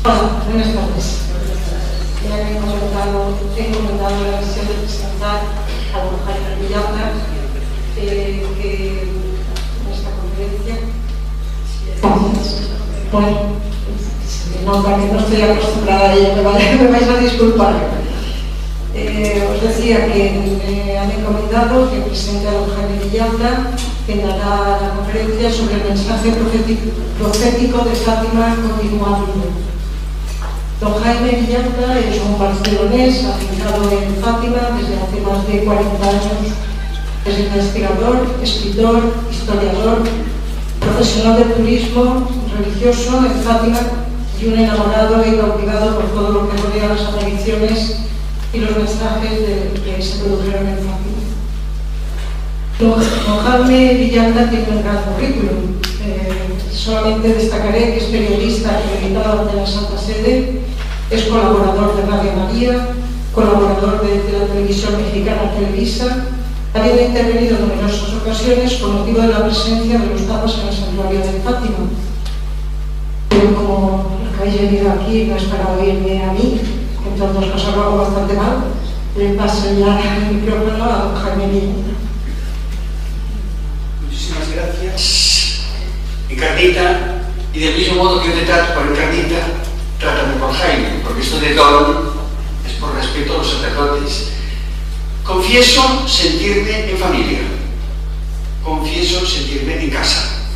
Hola, buenas tardes. Ya he comentado la misión de presentar a don Jaime Villalta, que en esta conferencia, bueno, se nota que no estoy acostumbrada a ello, me vais a disculpar. Os decía que me han encomendado que presente a don Jaime Villalta, que dará la conferencia sobre el mensaje profético de Fátima continuamente. Don Jaime Villalta es un barcelonés afincado en Fátima desde hace más de 40 años. Es investigador, escritor, historiador, profesional del turismo religioso en Fátima y un enamorado y cautivado por todo lo que rodea las apariciones y los mensajes que se produjeron en Fátima. Don Jaime Villalta tiene un gran currículum. Solamente destacaré que es periodista acreditado ante la Santa Sede, es colaborador de Radio María, colaborador de la televisión mexicana Televisa, habiendo intervenido en numerosas ocasiones con motivo de la presencia de los papas en el santuario de Fátima. Pero como lo que habéis venido aquí no es para oírme a mí, entonces os hago bastante mal, le paso ya el micrófono a don Jaime Villalta. Muchísimas gracias. Encarnita, y del mismo modo que yo te trato por Encarnita, trátame por Jaime, porque esto de don es por respeto a los sacerdotes. Confieso sentirme en familia, confieso sentirme en casa,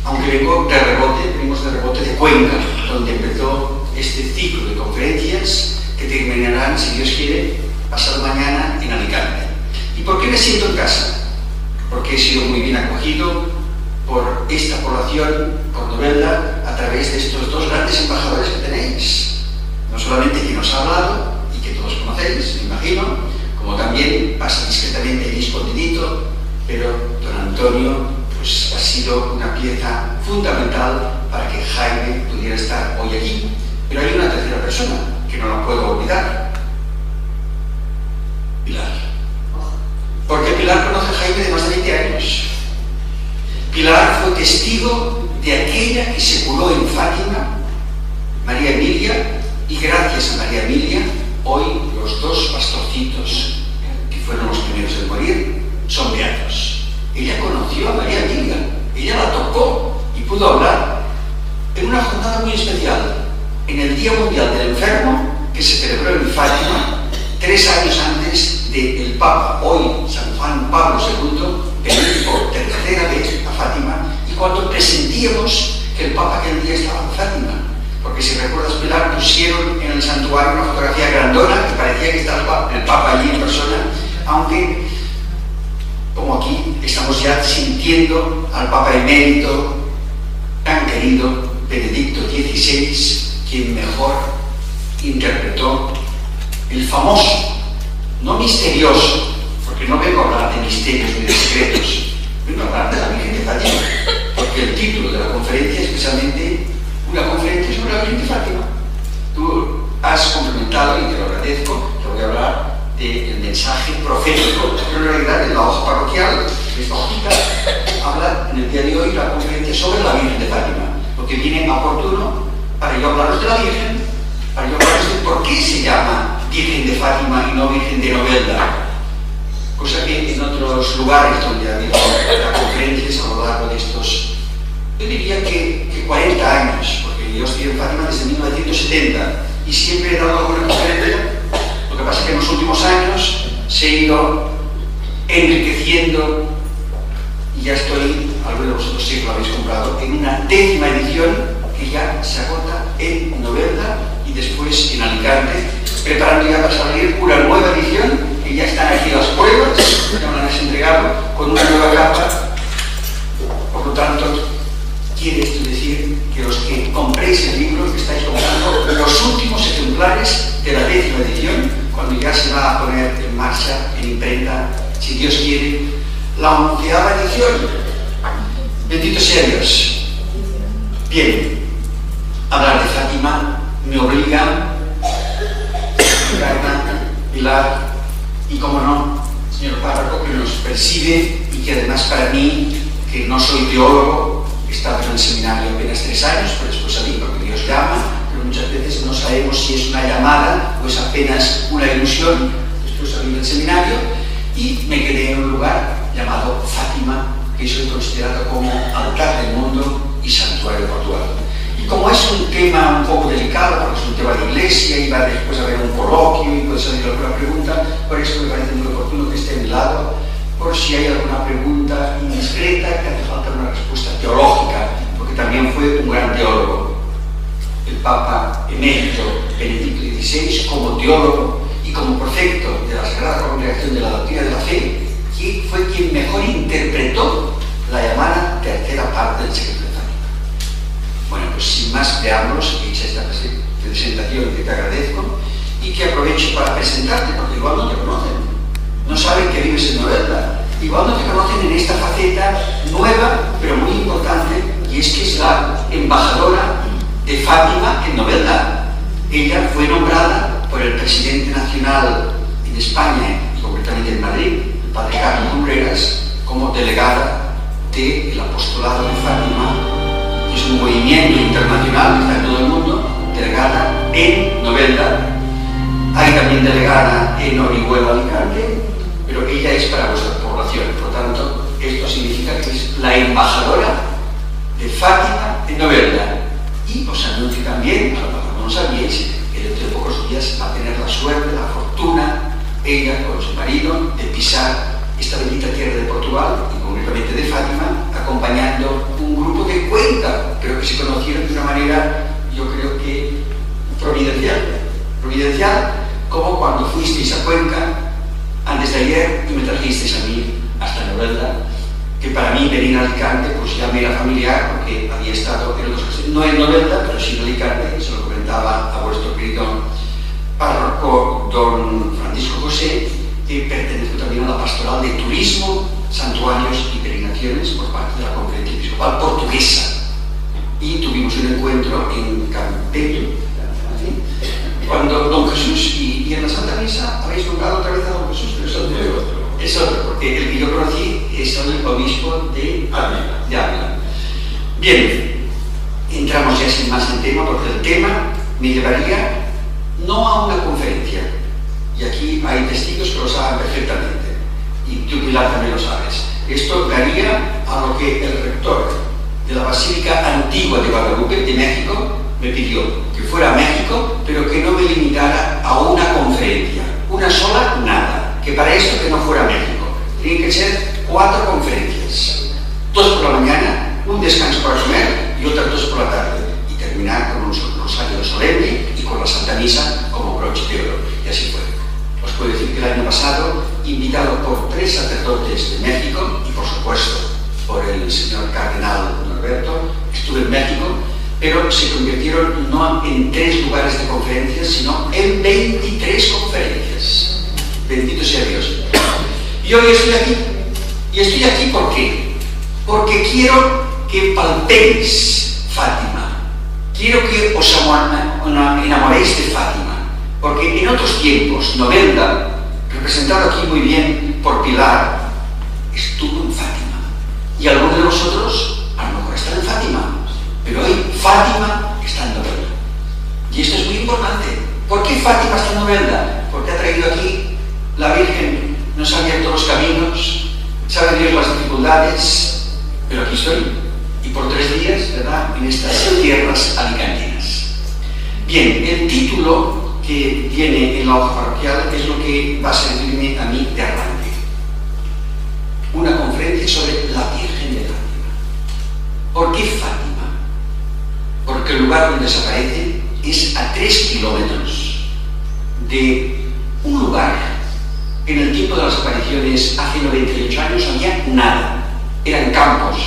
aunque venimos de rebote de Cuenca, donde empezó este ciclo de conferencias que terminarán, si Dios quiere, pasado mañana en Alicante. ¿Y por qué me siento en casa? Porque he sido muy bien acogido por esta población cordobesa a través de estos dos grandes embajadores que tenéis. No solamente quien os ha hablado y que todos conocéis, me imagino, como también pasa discretamente ahí escondidito, pero don Antonio pues ha sido una pieza fundamental para que Jaime pudiera estar hoy aquí. Pero hay una tercera persona que no la puedo olvidar: Pilar. Porque Pilar conoce a Jaime de más de 20 años. Pilar fue testigo de aquella que se curó en Fátima, María Emilia, y gracias a María Emilia, hoy los dos pastorcitos, que fueron los primeros en morir, son beatos. Ella conoció a María Emilia, ella la tocó y pudo hablar en una jornada muy especial, en el Día Mundial del Enfermo, que se celebró en Fátima 3 años antes del Papa, hoy San Juan Pablo II, venir por tercera vez a Fátima, y cuando presentíamos que el Papa aquel día estaba en Fátima, porque si recuerdas, Pilar, pusieron en el santuario una fotografía grandona que parecía que estaba el Papa allí en persona, aunque, como aquí, estamos ya sintiendo al Papa emérito, tan querido, Benedicto XVI, quien mejor interpretó el famoso, no misterioso, porque no vengo a hablar de misterios ni de secretos, vengo a hablar de la Virgen de Fátima, porque el título de la conferencia es precisamente una conferencia sobre la Virgen de Fátima. Tú has complementado, y te lo agradezco, te voy a hablar del mensaje profético, pero en realidad en la hoja parroquial, esta hojita, habla en el día de hoy la conferencia sobre la Virgen de Fátima, lo que viene oportuno para yo hablaros de la Virgen, para yo hablaros de por qué se llama Virgen de Fátima y no Virgen de Novelda, cosa que en otros lugares donde ha habido conferencias a lo largo de estos, yo diría que 40 años, porque yo estoy en Fátima desde 1970 y siempre he dado alguna conferencia. Lo que pasa es que en los últimos años se ha ido enriqueciendo y ya estoy, algunos de vosotros sí que lo habéis comprado, en una 10ª edición que ya se agota en Novelda y después en Alicante, preparando ya para salir una nueva edición, que ya están aquí las pruebas, ya me las han entregado, con una nueva capa. Por lo tanto, quiere esto decir que los que compréis el libro, que estáis comprando los últimos ejemplares de la 10ª edición, cuando ya se va a poner en marcha, en imprenta, si Dios quiere, la 11ª edición. Bendito sea Dios. Bien, hablar de Fátima me obliga, Pilar, y como no, señor párroco, que nos preside y que además para mí, que no soy teólogo, he estado en el seminario apenas 3 años, pero después salí porque Dios llama, pero muchas veces veces no sabemos si es una llamada o es apenas una ilusión. Después salí del seminario y me quedé en un lugar llamado Fátima, que es considerado como altar del mundo y santuario de Portugal. Y como es un tema un poco delicado, porque es un tema de iglesia y va después a haber un coloquio y puede salir alguna pregunta, por eso me parece muy oportuno que esté a mi lado, por si hay alguna pregunta indiscreta que hace falta una respuesta teológica, porque también fue un gran teólogo. El Papa emérito Benedicto XVI, como teólogo y como prefecto de la Sagrada Congregación de la Doctrina de la Fe, fue quien mejor interpretó la llamada tercera parte del secreto de Fátima. Bueno, pues sin más preámbulos, hecha esta presentación que te agradezco y que aprovecho para presentarte, porque igual no te conocen, no saben que vives en Novelda, igual no te conocen en esta faceta nueva, pero muy importante, y es que es la embajadora de Fátima en Novelda. Ella fue nombrada por el presidente nacional en España, y concretamente en Madrid, el padre Carlos Lumbreras, como delegada del apostolado de Fátima. Es un movimiento internacional que está en todo el mundo, delegada en Novelda. Hay también delegada en Orihuela, Alicante, pero ella es para vuestra población. Por lo tanto, esto significa que es la embajadora de Fátima en Novelda. Y os anuncio también, a lo mejor no lo sabíais, que dentro de pocos días va a tener la suerte, la fortuna, ella con su marido, de pisar esta bendita tierra de Portugal, y concretamente de Fátima, acompañando un grupo de Cuenca, pero que se conocieron de una manera, yo creo que providencial, como cuando fuisteis a Cuenca antes de ayer y me trajisteis a mí hasta Novelda, que para mí venir a Alicante pues ya me era familiar, porque había estado en otros casos, no en Novelda, pero sí en Alicante, se lo comentaba a vuestro querido párroco don Francisco José, que pertenezco también a la pastoral de turismo, santuarios y peregrinaciones por parte de la Conferencia Episcopal Portuguesa. Y tuvimos un encuentro en Campeño, cuando don Jesús y en la Santa Misa habéis nombrado otra vez a don Jesús, pero es otro, porque el que yo conocí es el obispo de Ávila. Bien, entramos ya sin más en tema, porque el tema me llevaría no a una conferencia, y aquí hay testigos que lo saben perfectamente, y tú, Pilar, también lo sabes. Esto daría a lo que el rector de la Basílica Antigua de Guadalupe, de México, me pidió que fuera a México, pero que no me limitara a una conferencia, una sola, nada, que para esto que no fuera a México. Tienen que ser 4 conferencias, 2 por la mañana, un descanso para comer y otras 2 por la tarde, y terminar con un rosario solemne y con la Santa Misa como broche de oro, y así fue. Os puedo decir que el año pasado, invitado por 3 sacerdotes de México y por supuesto por el señor cardenal Norberto, estuve en México, pero se convirtieron no en 3 lugares de conferencias, sino en 23 conferencias. Bendito sea Dios. Y hoy estoy aquí. Y estoy aquí ¿por qué? Porque quiero que palpéis Fátima. Quiero que os enamoréis de Fátima. Porque en otros tiempos, Novelda, representado aquí muy bien por Pilar, estuvo en Fátima. Y algunos de vosotros a lo mejor están en Fátima. Pero hoy Fátima está en Novelda. Y esto es muy importante. ¿Por qué Fátima está en Novelda? Porque ha traído aquí la Virgen, nos ha abierto los caminos, sabe Dios las dificultades, pero aquí estoy. Y por 3 días, ¿verdad?, en estas tierras alicantinas. Bien, el título que viene en la hoja parroquial es lo que va a servirme a mí de arranque. Una conferencia sobre la Virgen de Fátima. ¿Por qué Fátima? Porque el lugar donde desaparece es a 3 kilómetros de un lugar. En el tiempo de las apariciones, hace 98 años, no había nada. Eran campos.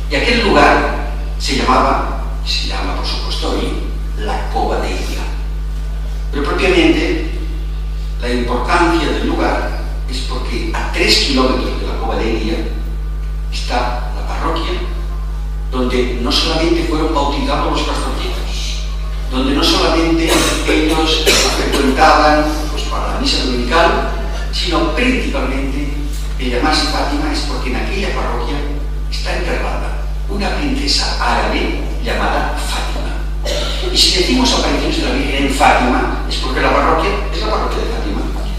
Y aquel lugar se llama por supuesto hoy, la Cova de Ella. Pero propiamente, la importancia del lugar es porque a 3 kilómetros de la Cova de Ella está la parroquia, donde no solamente fueron bautizados los pastorcitos, donde no solamente ellos frecuentaban pues, para la misa dominical, sino principalmente el llamarse Fátima es porque en aquella parroquia está enterrada una princesa árabe llamada Fátima. Y si decimos apariciones de la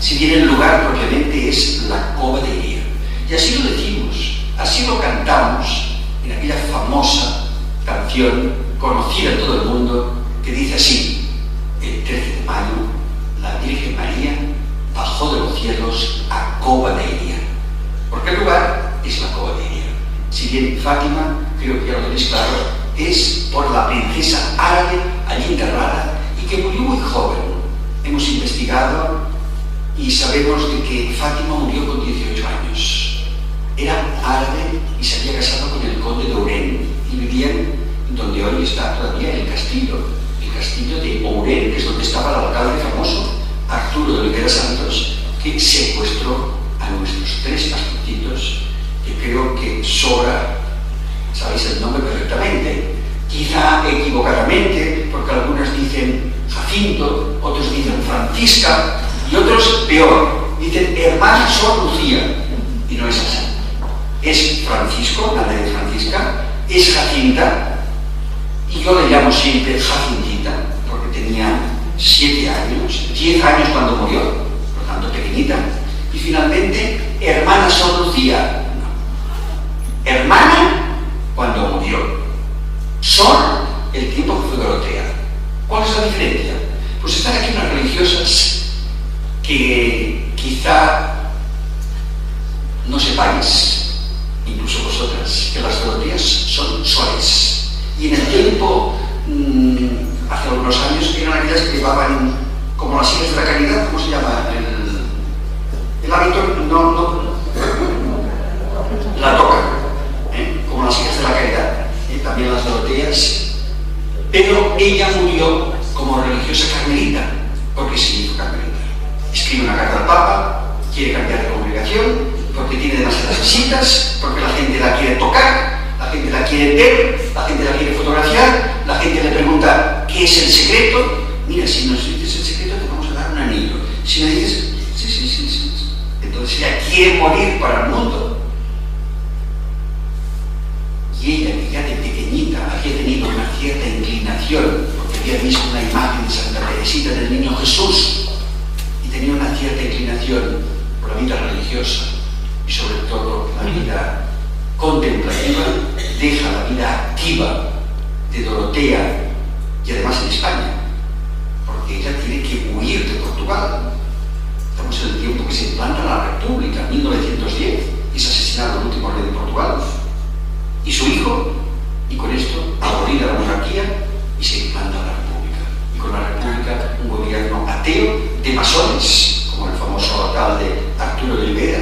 si bien el lugar propiamente es la Cova de Iria. Y así lo decimos, así lo cantamos en aquella famosa canción conocida en todo el mundo, que dice así: el 13 de mayo, la Virgen María bajó de los cielos a Cova de Iria. Porque el lugar es la Cova de Iria. Si bien Fátima, creo que ya lo tenéis claro, es por la princesa árabe allí enterrada y que murió muy joven. Hemos investigado y sabemos de que Fátima murió con 18 años. Era árabe y se había casado con el conde de Ourén y vivían donde hoy está todavía el castillo de Ourén, que es donde estaba el alcalde famoso Arturo de Olivera Santos, que secuestró a nuestros 3 pastorcitos, que creo que sobra, sabéis el nombre perfectamente, quizá equivocadamente, porque algunos dicen Jacinto, otros dicen Francisca y otros peor, dicen hermana Sor Lucía, y no es así. Es Francisco, la de Francisca, es Jacinta, y yo le llamo siempre Jacintita, porque tenía 7 años, 10 años cuando murió, por lo tanto pequeñita, y finalmente hermana Sor Lucía, hermana cuando murió, Sor el tiempo que fue Dorotea. ¿Cuál es la diferencia? Pues están aquí unas religiosas que quizá no sepáis, incluso vosotras, que las Doroteas son soles. Y en el tiempo, hace algunos años, eran aquellas que llevaban como las hijas de la caridad, ¿cómo se llama? El hábito, la toca, como las hijas de la caridad, también las Doroteas. Pero ella murió como religiosa carmelita, porque se hizo carmelita. Escribe una carta al Papa, quiere cambiar de congregación, porque tiene demasiadas visitas, porque la gente la quiere tocar, la gente la quiere ver, la gente la quiere fotografiar, la gente le pregunta ¿qué es el secreto? Mira, si nos dices el secreto te vamos a dar un anillo. Si me dices, sí. Entonces ella quiere morir para el mundo. Y ella, que ya de pequeñita había tenido una cierta inclinación, porque había visto una imagen de Santa Teresita del Niño Jesús, y tenía una cierta inclinación por la vida religiosa y sobre todo la vida contemplativa, deja la vida activa de Dorotea y además en España, porque ella tiene que huir de Portugal. Estamos en el tiempo que se implanta la República, 1910, y es asesinado el último rey de Portugal y su hijo, y con esto abolida la monarquía y se implanta la República. Y con la República un gobierno ateo de masones, como el famoso alcalde Arturo de Olivera.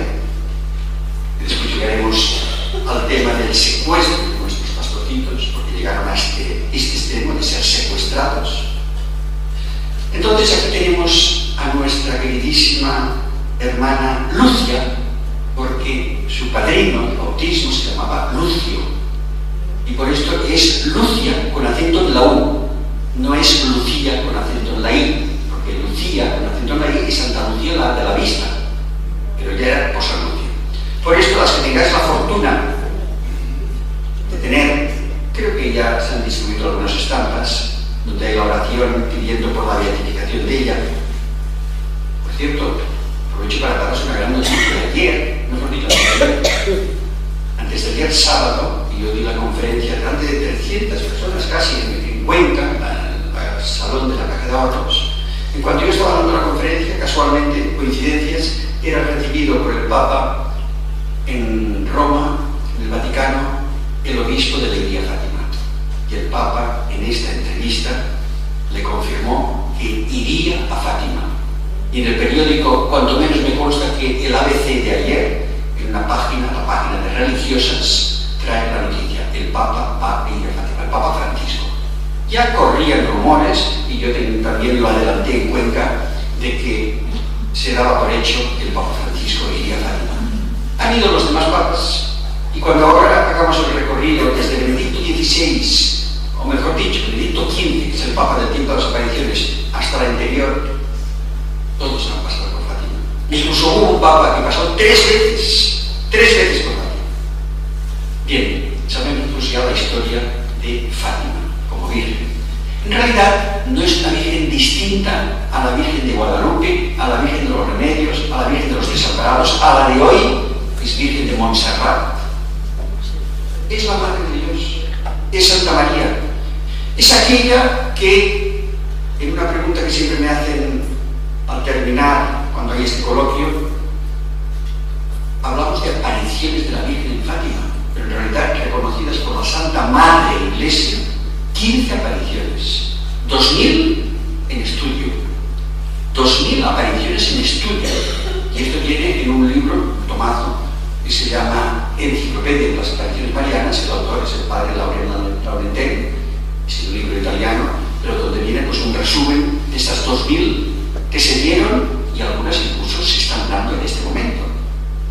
Y después llegaremos al tema del secuestro de nuestros pastorcitos, porque llegaron a este extremo de ser secuestrados. Entonces aquí tenemos a nuestra queridísima hermana Lucia, porque su padrino de bautismo se llamaba Lucio, y por esto es Lucia con acento en la U, no es Lucía con acento en la I, porque Lucía con acento en la I es Santa Lucía la de la Vista, pero ya era por San Lucio. Por esto, las que tengáis la fortuna de tener, creo que ya se han distribuido algunas estampas donde hay la oración pidiendo por la beatificación de ella. Por cierto, aprovecho para daros una gran noticia de ayer, mejor dicho, antes de ayer sábado, y yo di la conferencia delante de 300 personas, casi en Cuenca, en el salón de la Caja de Ahorros. En cuanto yo estaba dando la conferencia, casualmente, coincidencias, era recibido por el Papa en Roma, en el Vaticano, el obispo de Leiria Fátima. Y el Papa, en esta entrevista, le confirmó que iría a Fátima. Y en el periódico, cuanto menos me consta que el ABC de ayer, en una página, la página de religiosas, trae la noticia: el Papa va a ir a Fátima, el Papa Francisco. Ya corrían rumores, y yo también lo adelanté en Cuenca, de que se daba por hecho que el Papa Francisco iría a Fátima. Han ido los demás papas, y cuando ahora hagamos el recorrido desde Benedicto XVI, o mejor dicho, Benedicto XV, que es el Papa del tiempo de las apariciones, hasta la anterior, todos han pasado por Fátima. Incluso hubo un Papa que pasó 3 veces por Fátima. Bien, sabemos pues ya la historia de Fátima como Virgen. En realidad no es una Virgen distinta a la Virgen de Guadalupe, a la Virgen de los Remedios, a la Virgen de los Desamparados, a la de hoy, es Virgen de Montserrat. Es la Madre de Dios, es Santa María. Es aquella que, en una pregunta que siempre me hacen al terminar, cuando hay este coloquio, hablamos de apariciones de la Virgen en Fátima, pero en realidad reconocidas por la Santa Madre Iglesia, 15 apariciones, 2000 en estudio, 2000 apariciones en estudio, y esto viene en un libro tomado que se llama Enciclopedia de las Apariciones Marianas. El autor es el padre Laurenteni, es un libro italiano, pero donde viene pues un resumen de estas 2000 que se dieron, y algunas incluso se están dando en este momento,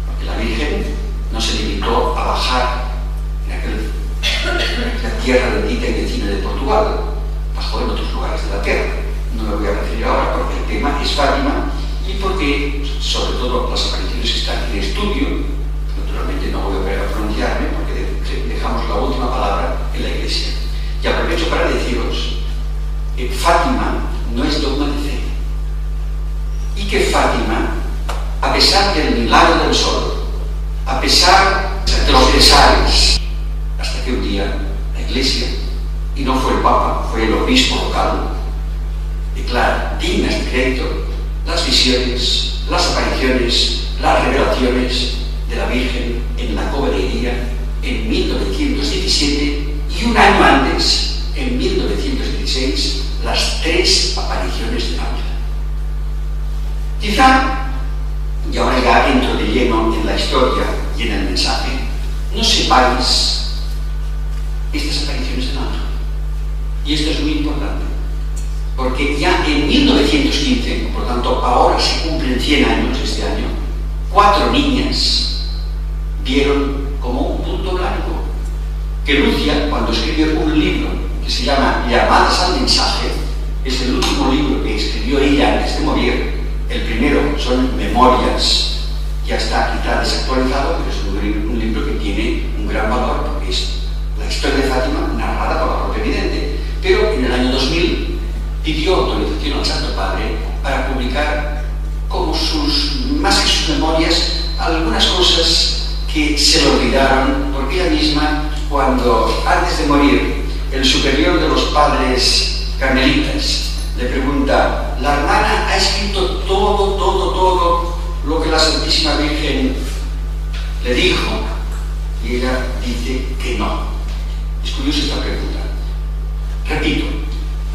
porque la Virgen no se limitó a bajar en la tierra bendita y vecina de Portugal, bajó en otros lugares de la tierra. No me voy a referir ahora porque el tema es Fátima y porque, sobre todo, las apariciones están en estudio. Naturalmente no voy a pronunciarme porque dejamos la última palabra en la Iglesia. Y aprovecho para deciros que Fátima no es dogma de fe y que Fátima, a pesar del milagro del sol, a pesar de los pesares, hasta que un día la Iglesia, y no fue el Papa, fue el obispo local, declara dignas de crédito las visiones, las apariciones, las revelaciones de la Virgen en la Cova de Iría en 1917, y un año antes, en 1916, las 3 apariciones de ángel. Quizá, y ahora ya entro de lleno en la historia y en el mensaje, no sepáis estas apariciones del ángel. Y esto es muy importante, porque ya en 1915, por tanto ahora se cumplen 100 años este año, 4 niñas vieron como un punto blanco. Que Lucia, cuando escribió un libro que se llama Llamadas al Mensaje, es el último libro que escribió ella antes de morir. El primero son Memorias, ya está quizá desactualizado, pero es un libro que tiene un gran valor porque es la historia de Fátima narrada por la propia vidente. Pero en el año 2000 pidió autorización al Santo Padre para publicar como más que sus memorias algunas cosas que se le olvidaron, porque ella misma, cuando antes de morir el superior de los padres carmelitas le pregunta: la hermana ha escrito todo lo que la Santísima Virgen le dijo, y ella dice que no. Es curiosa esta pregunta. Repito,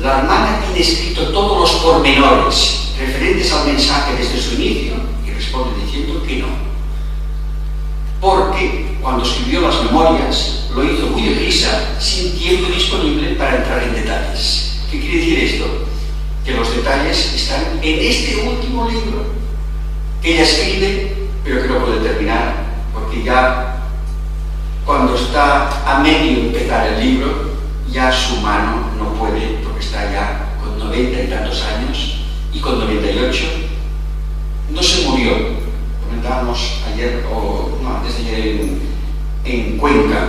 la hermana tiene escrito todos los pormenores referentes al mensaje desde su inicio, y responde diciendo que no. Porque cuando escribió las memorias lo hizo muy deprisa, sin tiempo disponible para entrar en detalles. ¿Qué quiere decir esto? Que los detalles están en este último libro que ella escribe, pero que no puede terminar, porque ya cuando está a medio empezar el libro, ya su mano no puede, porque está ya con 90 y tantos años, y con 98 no se murió. Comentábamos ayer, antes de ayer en Cuenca,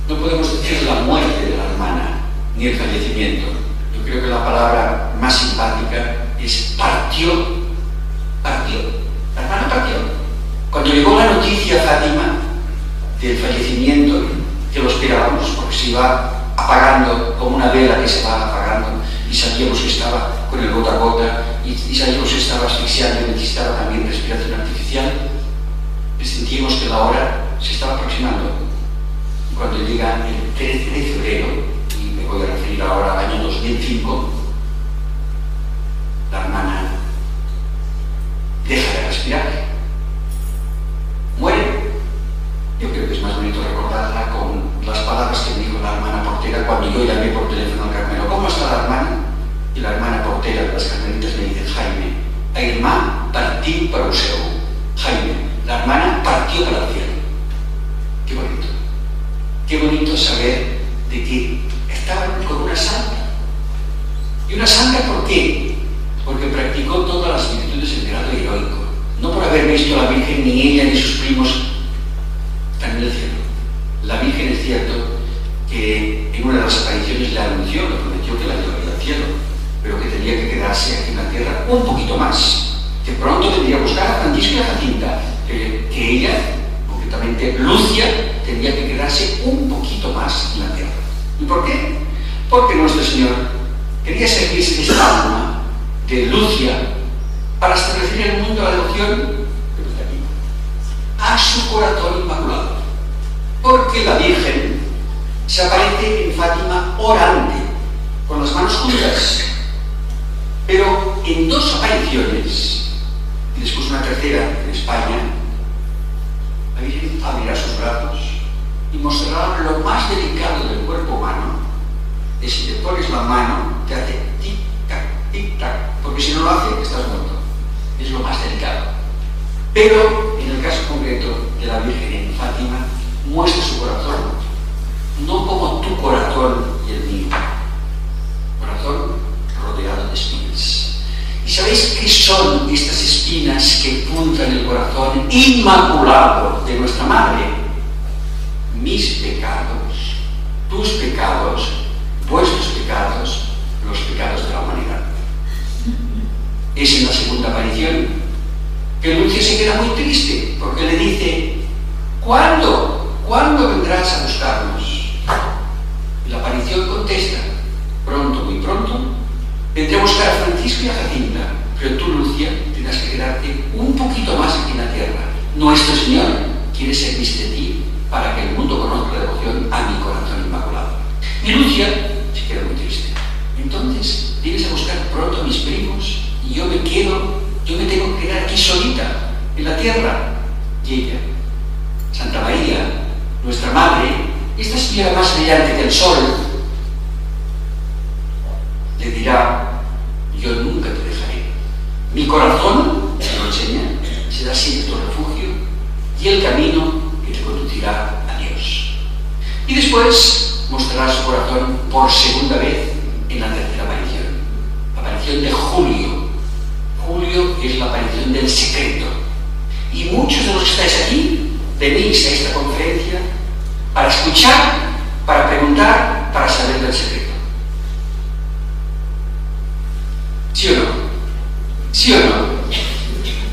no podemos decir la muerte de la hermana, ni el fallecimiento. Yo creo que la palabra más simpática es partió. La hermana partió. Cuando llegó la noticia a Fátima del fallecimiento, que lo esperábamos, porque se iba apagando como una vela que se va apagando, y sabíamos que estaba con el gota a gota, y sabíamos que estaba asfixiando y necesitaba también respiración artificial, sentíamos que la hora se estaba aproximando. Y cuando llega el 13 de febrero, y me voy a referir ahora al año 2005, la hermana deja de respirar, muere. Yo creo que es más bonito recordarla con las palabras que me dijo la hermana portera cuando yo llamé por teléfono al Carmelo: ¿cómo está la hermana? Y la hermana portera de las carmelitas me dice: Jaime, la hermana partió para el cielo. Jaime, la hermana partió para el cielo. Qué bonito. Qué bonito saber de que estaban con una santa. ¿Y una santa por qué? Porque practicó todas las virtudes en grado heroico. No por haber visto a la Virgen, ni ella ni sus primos están en el cielo. La Virgen, es cierto que en una de las apariciones le anunció, le prometió que la llevaría al cielo, pero que tenía que quedarse aquí en la tierra un poquito más. Que pronto vendría a buscar a Francisco y a Jacinta, que ella, concretamente Lucia, tenía que quedarse un poquito más en la tierra. ¿Y por qué? Porque nuestro Señor quería servirse de esta alma de Lucia para establecer en el mundo la devoción a su corazón inmaculado. Porque la Virgen se aparece en Fátima orante, con las manos juntas, pero en dos apariciones, y después una tercera en España, la Virgen abrirá sus brazos y mostrará lo más delicado del cuerpo humano. Y si te pones la mano, te hace tic-tac, tic-tac, porque si no lo hace, estás muerto. Es lo más delicado. Pero en el caso concreto de la Virgen en Fátima, muestra su corazón, no como tu corazón y el mío, corazón rodeado de espinas. ¿Y sabéis qué son estas espinas que punzan el corazón inmaculado de nuestra Madre? Mis pecados, tus pecados, vuestros pecados, los pecados de la humanidad. Es en la segunda aparición que Lucia se queda muy triste, porque le dice: ¿cuándo? ¿Cuándo vendrás a buscarnos? Y la aparición contesta: pronto, muy pronto, vendré a buscar a Francisco y a Jacinta, pero tú, Lucia, tendrás que quedarte un poquito más aquí en la tierra. Nuestro Señor quiere servirse de ti para que el mundo conozca la devoción a mi corazón inmaculado. Y Lucia se queda muy triste. Entonces, vienes a buscar pronto a mis primos y yo me tengo que quedar aquí solita, en la tierra. Y ella, Santa María, nuestra Madre, esta señora más brillante que el sol, le dirá: yo nunca te dejaré. Mi corazón, se lo enseña, será siempre tu refugio y el camino que te conducirá a Dios. Y después mostrará su corazón por segunda vez en la tercera aparición, la aparición de Julio. Julio es la aparición del secreto. Y muchos de los que estáis aquí venís a esta conferencia para escuchar, para preguntar, para saber del secreto. ¿Sí o no? ¿Sí o no?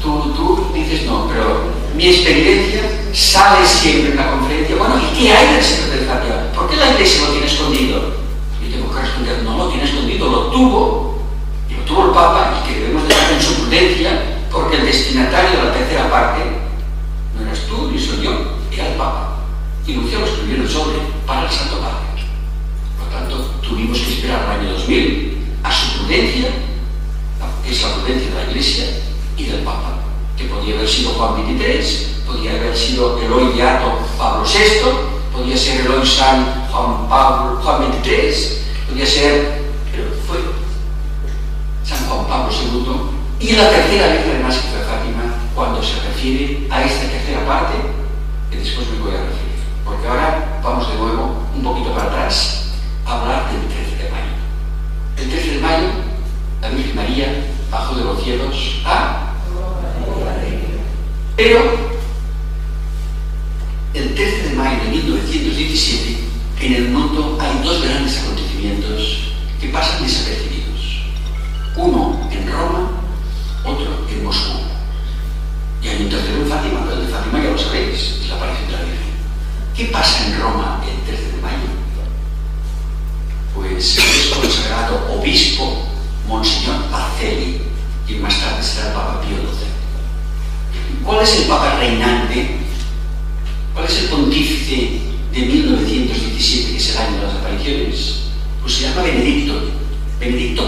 Tú dices no, pero mi experiencia sale siempre en la conferencia. Bueno, ¿y qué hay del secreto de Fátima? ¿Por qué la Iglesia lo tiene escondido? Yo tengo que responder: no lo tiene escondido, lo tuvo el Papa, y que debemos dejar en su prudencia, porque el destinatario de la tercera parte no eras tú ni soy yo, era el Papa. Y Lucia lo escribió en el sobre para el Santo Padre. Por lo tanto, tuvimos que esperar al año 2000 a su prudencia, que es la prudencia de la Iglesia y del Papa, que podía haber sido Juan XXIII, podía haber sido el hoy beato Pablo VI, podía ser el hoy San Juan XXIII, podía ser, pero fue San Juan Pablo II. Y la tercera vez, además, que fue Fátima, cuando se refiere a esta tercera parte, que después me voy a referir. Porque ahora vamos de nuevo un poquito para atrás a hablar del 13 de mayo. El 13 de mayo, la Virgen María bajó de los cielos a... Pero el 13 de mayo de 1917, en el mundo hay dos grandes acontecimientos que pasan desapercibidos. Uno en Roma, otro en Moscú. Y hay un tercero en Fátima, pero el de Fátima ya lo sabéis, es la aparición de la Virgen. ¿Qué pasa en Roma el 13 de mayo? Pues es consagrado obispo Monseñor Pacelli, y más tarde será el Papa Pío XII. ¿Cuál es el Papa reinante? ¿Cuál es el pontífice de 1917, que es el año de las apariciones? Pues se llama Benedicto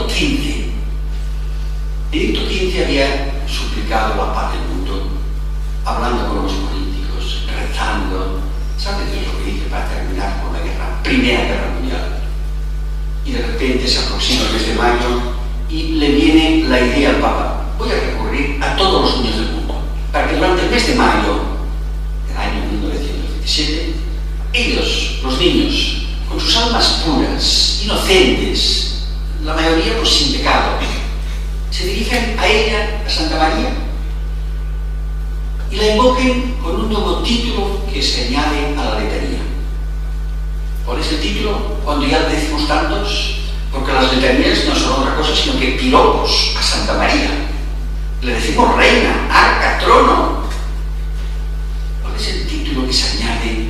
XV. Benedicto XV había suplicado la paz del mundo, hablando con los políticos, rezando. ¿Sabe Dios lo que dice para terminar con la Primera Guerra Mundial? Y de repente se aproxima el mes de mayo y le viene la idea al Papa: voy a recurrir a todos los niños del mundo, para que durante el mes de mayo del año 1917, ellos, los niños, con sus almas puras, inocentes, la mayoría pues sin pecado, se dirigen a ella, a Santa María, y la invoquen con un nuevo título que se añade a la letanía. ¿Cuál es el título? Cuando ya decimos tantos, porque las letanías no decimos reina, arca, trono. ¿Cuál es el título que se añade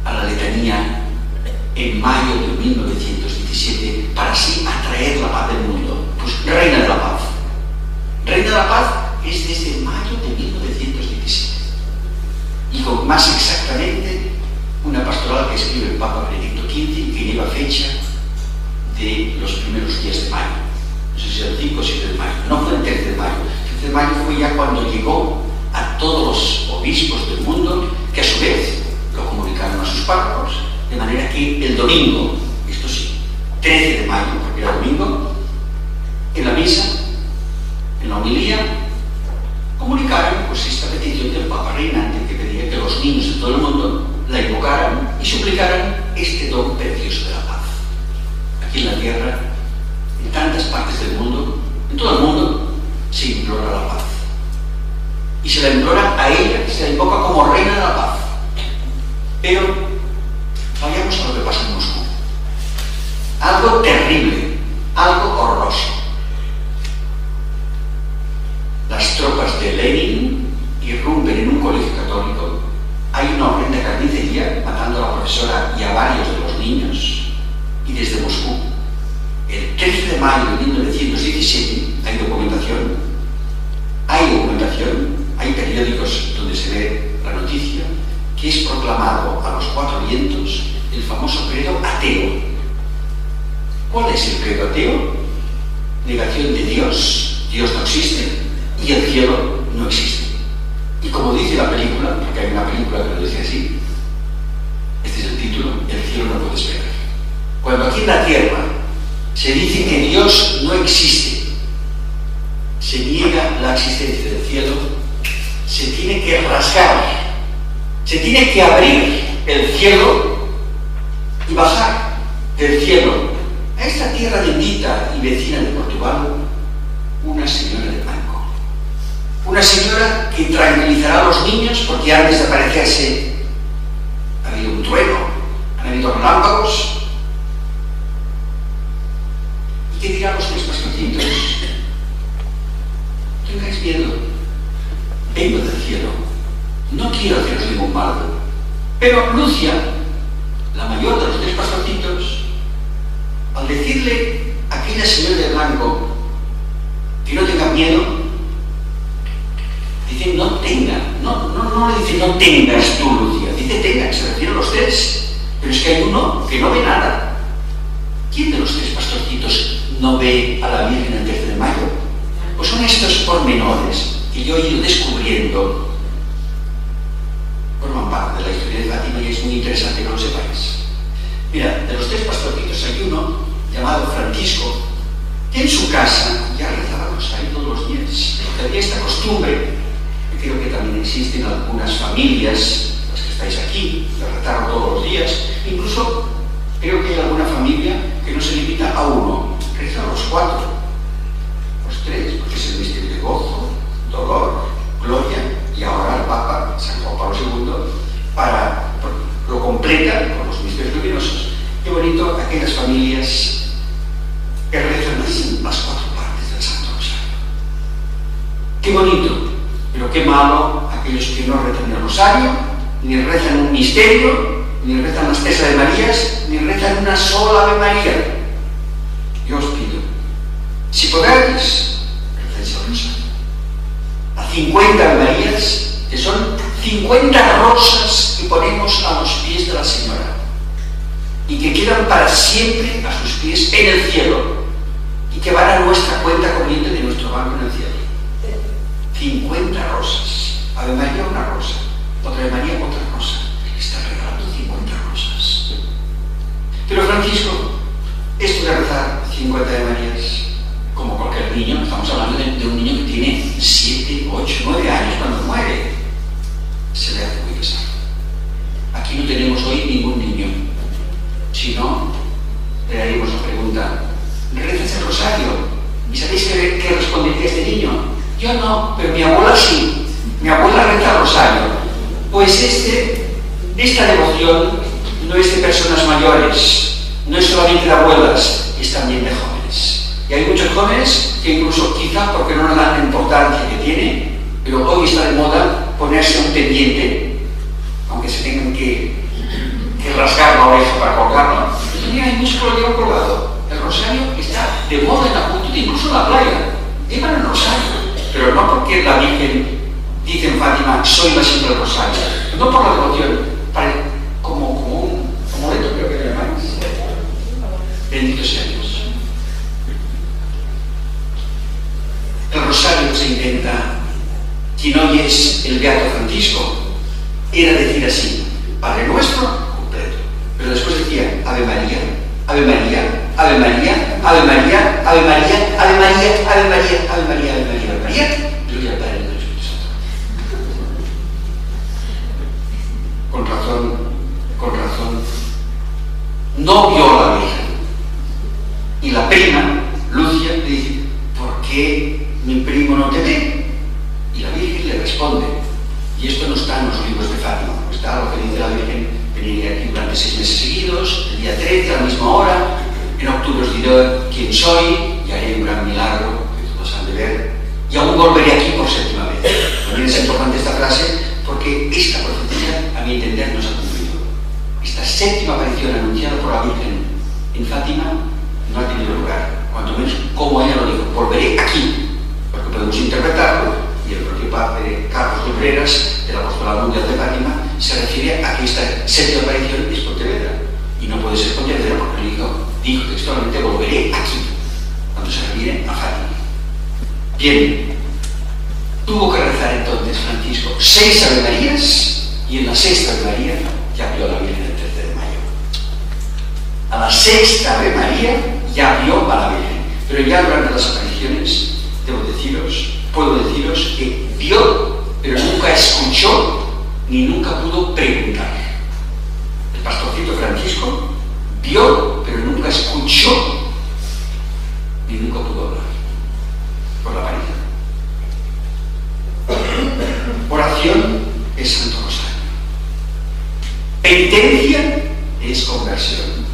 a la letanía en mayo de 1917 para así atraer la paz del mundo? Pues Reina de la Paz. Reina de la Paz es desde mayo de 1917. Y con más exactamente una pastoral que escribe el Papa Benedicto XV que lleva fecha de los primeros días de mayo. No sé si era el 5 o 7 de mayo. No fue el 13 de mayo. El 13 de mayo fue ya cuando llegó a todos los obispos del mundo, que a su vez lo comunicaron a sus párrocos, de manera que el domingo, esto sí, 13 de mayo, porque era domingo, en la misa, en la homilía, comunicaron pues esta petición del Papa reinante que pedía que los niños de todo el mundo la invocaran y suplicaran este don precioso de la paz. Aquí en la tierra, en tantas partes del mundo, en todo el mundo, se implora la paz. Y se la implora a ella, se la invoca como reina de la paz. Pero vayamos a lo que pasa en Moscú. Algo terrible, algo horroroso. Las tropas de Lenin irrumpen en un colegio católico. Hay una horrenda carnicería matando a la profesora y a varios de los niños. Y desde Moscú, el 13 de mayo de 1917, hay documentación, hay periódicos donde se ve la noticia, que es proclamado a los cuatro vientos el famoso credo ateo. ¿Cuál es el credo ateo? Negación de Dios, Dios no existe, y el cielo no existe. Y como dice la película, porque hay una película que lo dice así, este es el título, el cielo no puede esperar. Cuando aquí en la tierra se dice que Dios no existe, se niega la existencia del cielo, se tiene que rasgar, se tiene que abrir el cielo y bajar del cielo a esta tierra bendita y vecina de Portugal una señora de blanco. Una señora que tranquilizará a los niños porque antes de aparecerse ha habido un trueno, han habido relámpagos. ¿Y qué dirán los tres pastorcitos? Tengáis miedo, vengo del cielo, no quiero haceros ningún mal. Pero Lucia, la mayor de los tres pastorcitos, al decirle a aquella señora de blanco que no tenga miedo, dice no tenga, no le dice no tengas tú, Lucia, dice tenga, que se refiere a los tres, pero es que hay uno que no ve nada. ¿Quién de los tres pastorcitos no ve a la Virgen el 13 de mayo? Pues son estos pormenores que yo he ido descubriendo, forman parte de la historia de Fátima y es muy interesante que lo sepáis. Mira, de los tres pastorcitos hay uno llamado Francisco, que en su casa ya rezaba el rosario todos los días, porque había esta costumbre, que creo que también existe en algunas familias, las que estáis aquí, de rezar todos los días, incluso creo que hay alguna familia que no se limita a uno, reza a los cuatro, los tres, porque es el misterio de gozo, dolor, gloria, y ahora el Papa, San Juan Pablo II, lo completa con los misterios luminosos. Qué bonito aquellas familias que rezan las cuatro partes del Santo Rosario. Qué bonito, pero qué malo aquellos que no rezan el Rosario, ni rezan un misterio, ni rezan las 3 Ave Marías, ni rezan una sola Ave María. Yo os pido, si podéis, recéis el Rosario. A 50 Ave Marías, que son 50 rosas que ponemos a los pies de la Señora y que quedan para siempre a sus pies en el cielo y que van a nuestra cuenta corriente de nuestro banco en el cielo. 50 rosas. Ave María una rosa, otra Ave María otra rosa. Está regalando 50 rosas. Pero Francisco, esto de rezar 50 Ave Marías, como cualquier niño, estamos hablando de un niño que tiene 7, 8, 9 años cuando muere, se le hace muy pesado. Aquí no tenemos hoy ningún niño. Si no, le haríamos la pregunta, ¿rezas el rosario? ¿Y sabéis qué respondería este niño? Yo no, pero mi abuela sí. Mi abuela reza el rosario. Pues esta devoción no es de personas mayores, no es solamente de abuelas, es también de jóvenes. Y hay muchos jóvenes que incluso quizá porque no le dan la importancia que tiene, pero hoy está de moda ponerse un pendiente, aunque se tengan que rasgar la oreja para colgarlo. Mira, hay muchos que lo llevan colgado. El rosario está de moda en la juventud, incluso en la playa. Llevan el rosario, pero no porque la Virgen dice en Fátima, soy la siempre del rosario, no por la devoción, como un amuleto, creo que le llamáis. Bendito sea Dios. El rosario se intenta, quien hoy es el Beato Francisco, era decir así, Padre Nuestro, completo, pero después decía, Ave María, Ave María, Ave María, Ave María, Ave María, Ave María, Ave María, Ave María, Ave María, Ave María, gloria al Padre y al Espíritu Santo. Con razón, no vio a la Virgen. Y la prima, Lucia, le dice, ¿por qué mi primo no te ve? Y la Virgen le responde, y esto no está en los libros de Fátima, está lo que dice la Virgen, veniré aquí durante 6 meses seguidos, el día 13 a la misma hora, en octubre os diré quién soy y haré un gran milagro que todos han de ver, y aún volveré aquí por 7ª vez. También es importante esta frase porque esta profecía, a mi entender, no se ha cumplido. Esta 7ª aparición anunciada por la Virgen en Fátima no ha tenido lugar, cuanto menos como ella lo dijo, volveré aquí, porque podemos interpretarlo, y el propio padre Carlos Lumbreras, del Apostolado Mundial de Fátima, se refiere a que esta 7ª aparición es Pontevedra, y no puede ser Pontevedra porque dijo textualmente, volveré aquí, cuando se refiere a Fátima. Bien, tuvo que rezar entonces Francisco 6 Ave Marías, y en la 6ª Ave María ya vio a la Virgen el 13 de mayo. A la 6ª Ave María ya vio a la Virgen, pero ya durante las apariciones, puedo deciros que vio, pero nunca escuchó, ni nunca pudo preguntar. El pastorcito Francisco vio, pero nunca escuchó, ni nunca pudo hablar, por la aparición. Oración es Santo Rosario. Penitencia es conversión,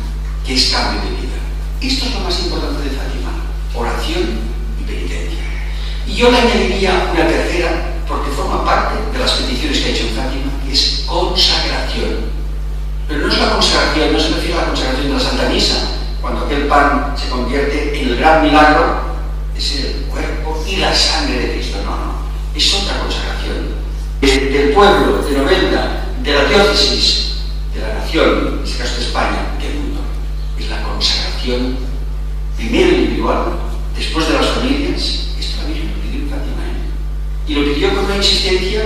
que es cambio de vida. Esto es lo más importante de Fátima, oración y penitencia. Y yo le añadiría una tercera, porque forma parte de las peticiones que ha hecho en Fátima, que es consagración. Pero no es la consagración, no se refiere a la consagración de la Santa Misa, cuando aquel pan se convierte en el gran milagro, es el cuerpo y la sangre de Cristo. No, es otra consagración. Del pueblo, de Novelda, de la diócesis, de la nación, en este caso de España, del mundo. Es la consagración, primero individual, después de las familias. Esto la Virgen lo pidió en Fátima, y lo pidió con una insistencia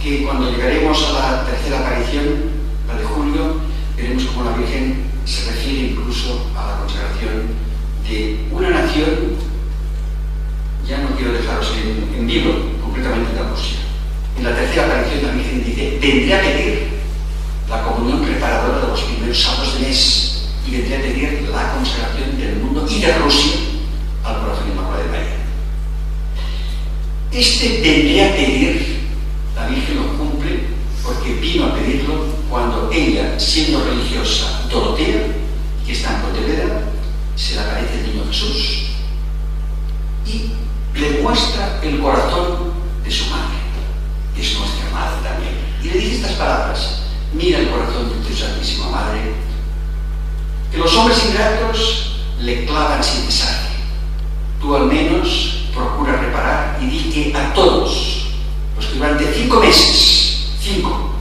que cuando llegaremos a la 3ª aparición, la de julio, veremos cómo la Virgen se refiere incluso a la consagración de una nación. Ya no quiero dejaros en vivo, completamente de la Rusia. En la 3ª aparición la Virgen dice, vendré a pedir la comunión reparadora de los primeros sábados de mes, y vendré a pedir la consagración del mundo y de Rusia al corazón inmaculado de María. Este vendré a pedir, la Virgen lo cumple porque vino a pedirlo cuando ella, siendo religiosa, Dorotea, que está en Pontevedra, se le aparece el niño Jesús y le muestra el corazón de su madre, que es nuestra madre también, y le dice estas palabras: mira el corazón de tu Santísima Madre, que los hombres ingratos le clavan sin cesar. Tú al menos procura reparar y di que a todos los que durante 5 meses, 5,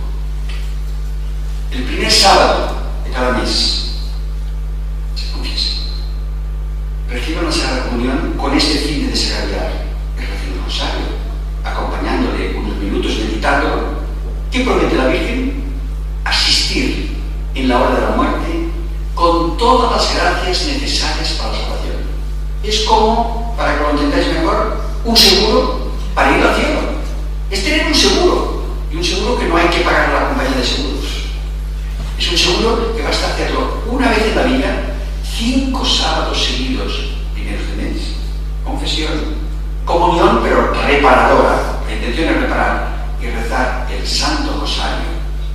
el primer sábado de cada mes, se confiesen, reciban la Sagrada Comunión con este fin de desagraviar el recién del rosario, acompañándole unos minutos meditándolo. ¿Qué promete la Virgen? Asistir en la hora de la muerte con todas las gracias necesarias para la salvación. Es como, para que lo entendáis mejor, un seguro para ir al cielo. Es tener un seguro, y un seguro que no hay que pagar a la compañía de seguros. Es un seguro que basta hacerlo una vez en la vida, 5 sábados seguidos, primeros de mes, confesión, comunión, pero reparadora. La intención es reparar y rezar el Santo Rosario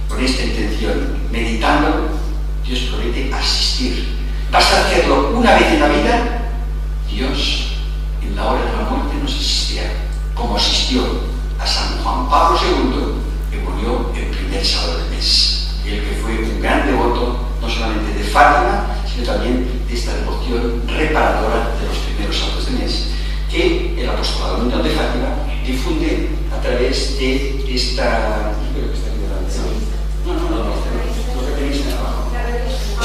con esta intención, meditándolo. Dios promete asistir. Basta hacerlo una vez en la vida, Dios en la hora de la muerte nos asistirá, como asistirá de esta devoción reparadora de los primeros sábados de mes, que el Apostolado Mundial de Fátima difunde a través de esta... lo que tenéis en abajo.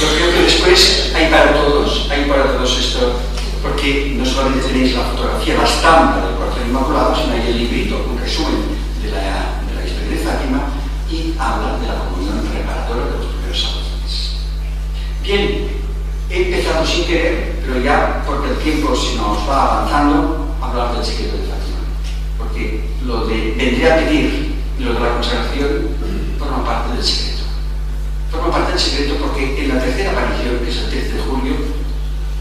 Yo creo que después hay para todos esto, porque no solamente tenéis la fotografía, la estampa del Corazón Inmaculado, sino hay el librito, un resumen de la historia de Fátima, y habla de la comunión reparadora de los primeros sábados de mes. Bien, he empezado sin querer, pero ya porque el tiempo se nos va avanzando, a hablar del secreto de Fátima, porque lo de vendré a pedir y lo de la consagración forma parte del secreto. Forma parte del secreto porque en la tercera aparición, que es el 13 de julio,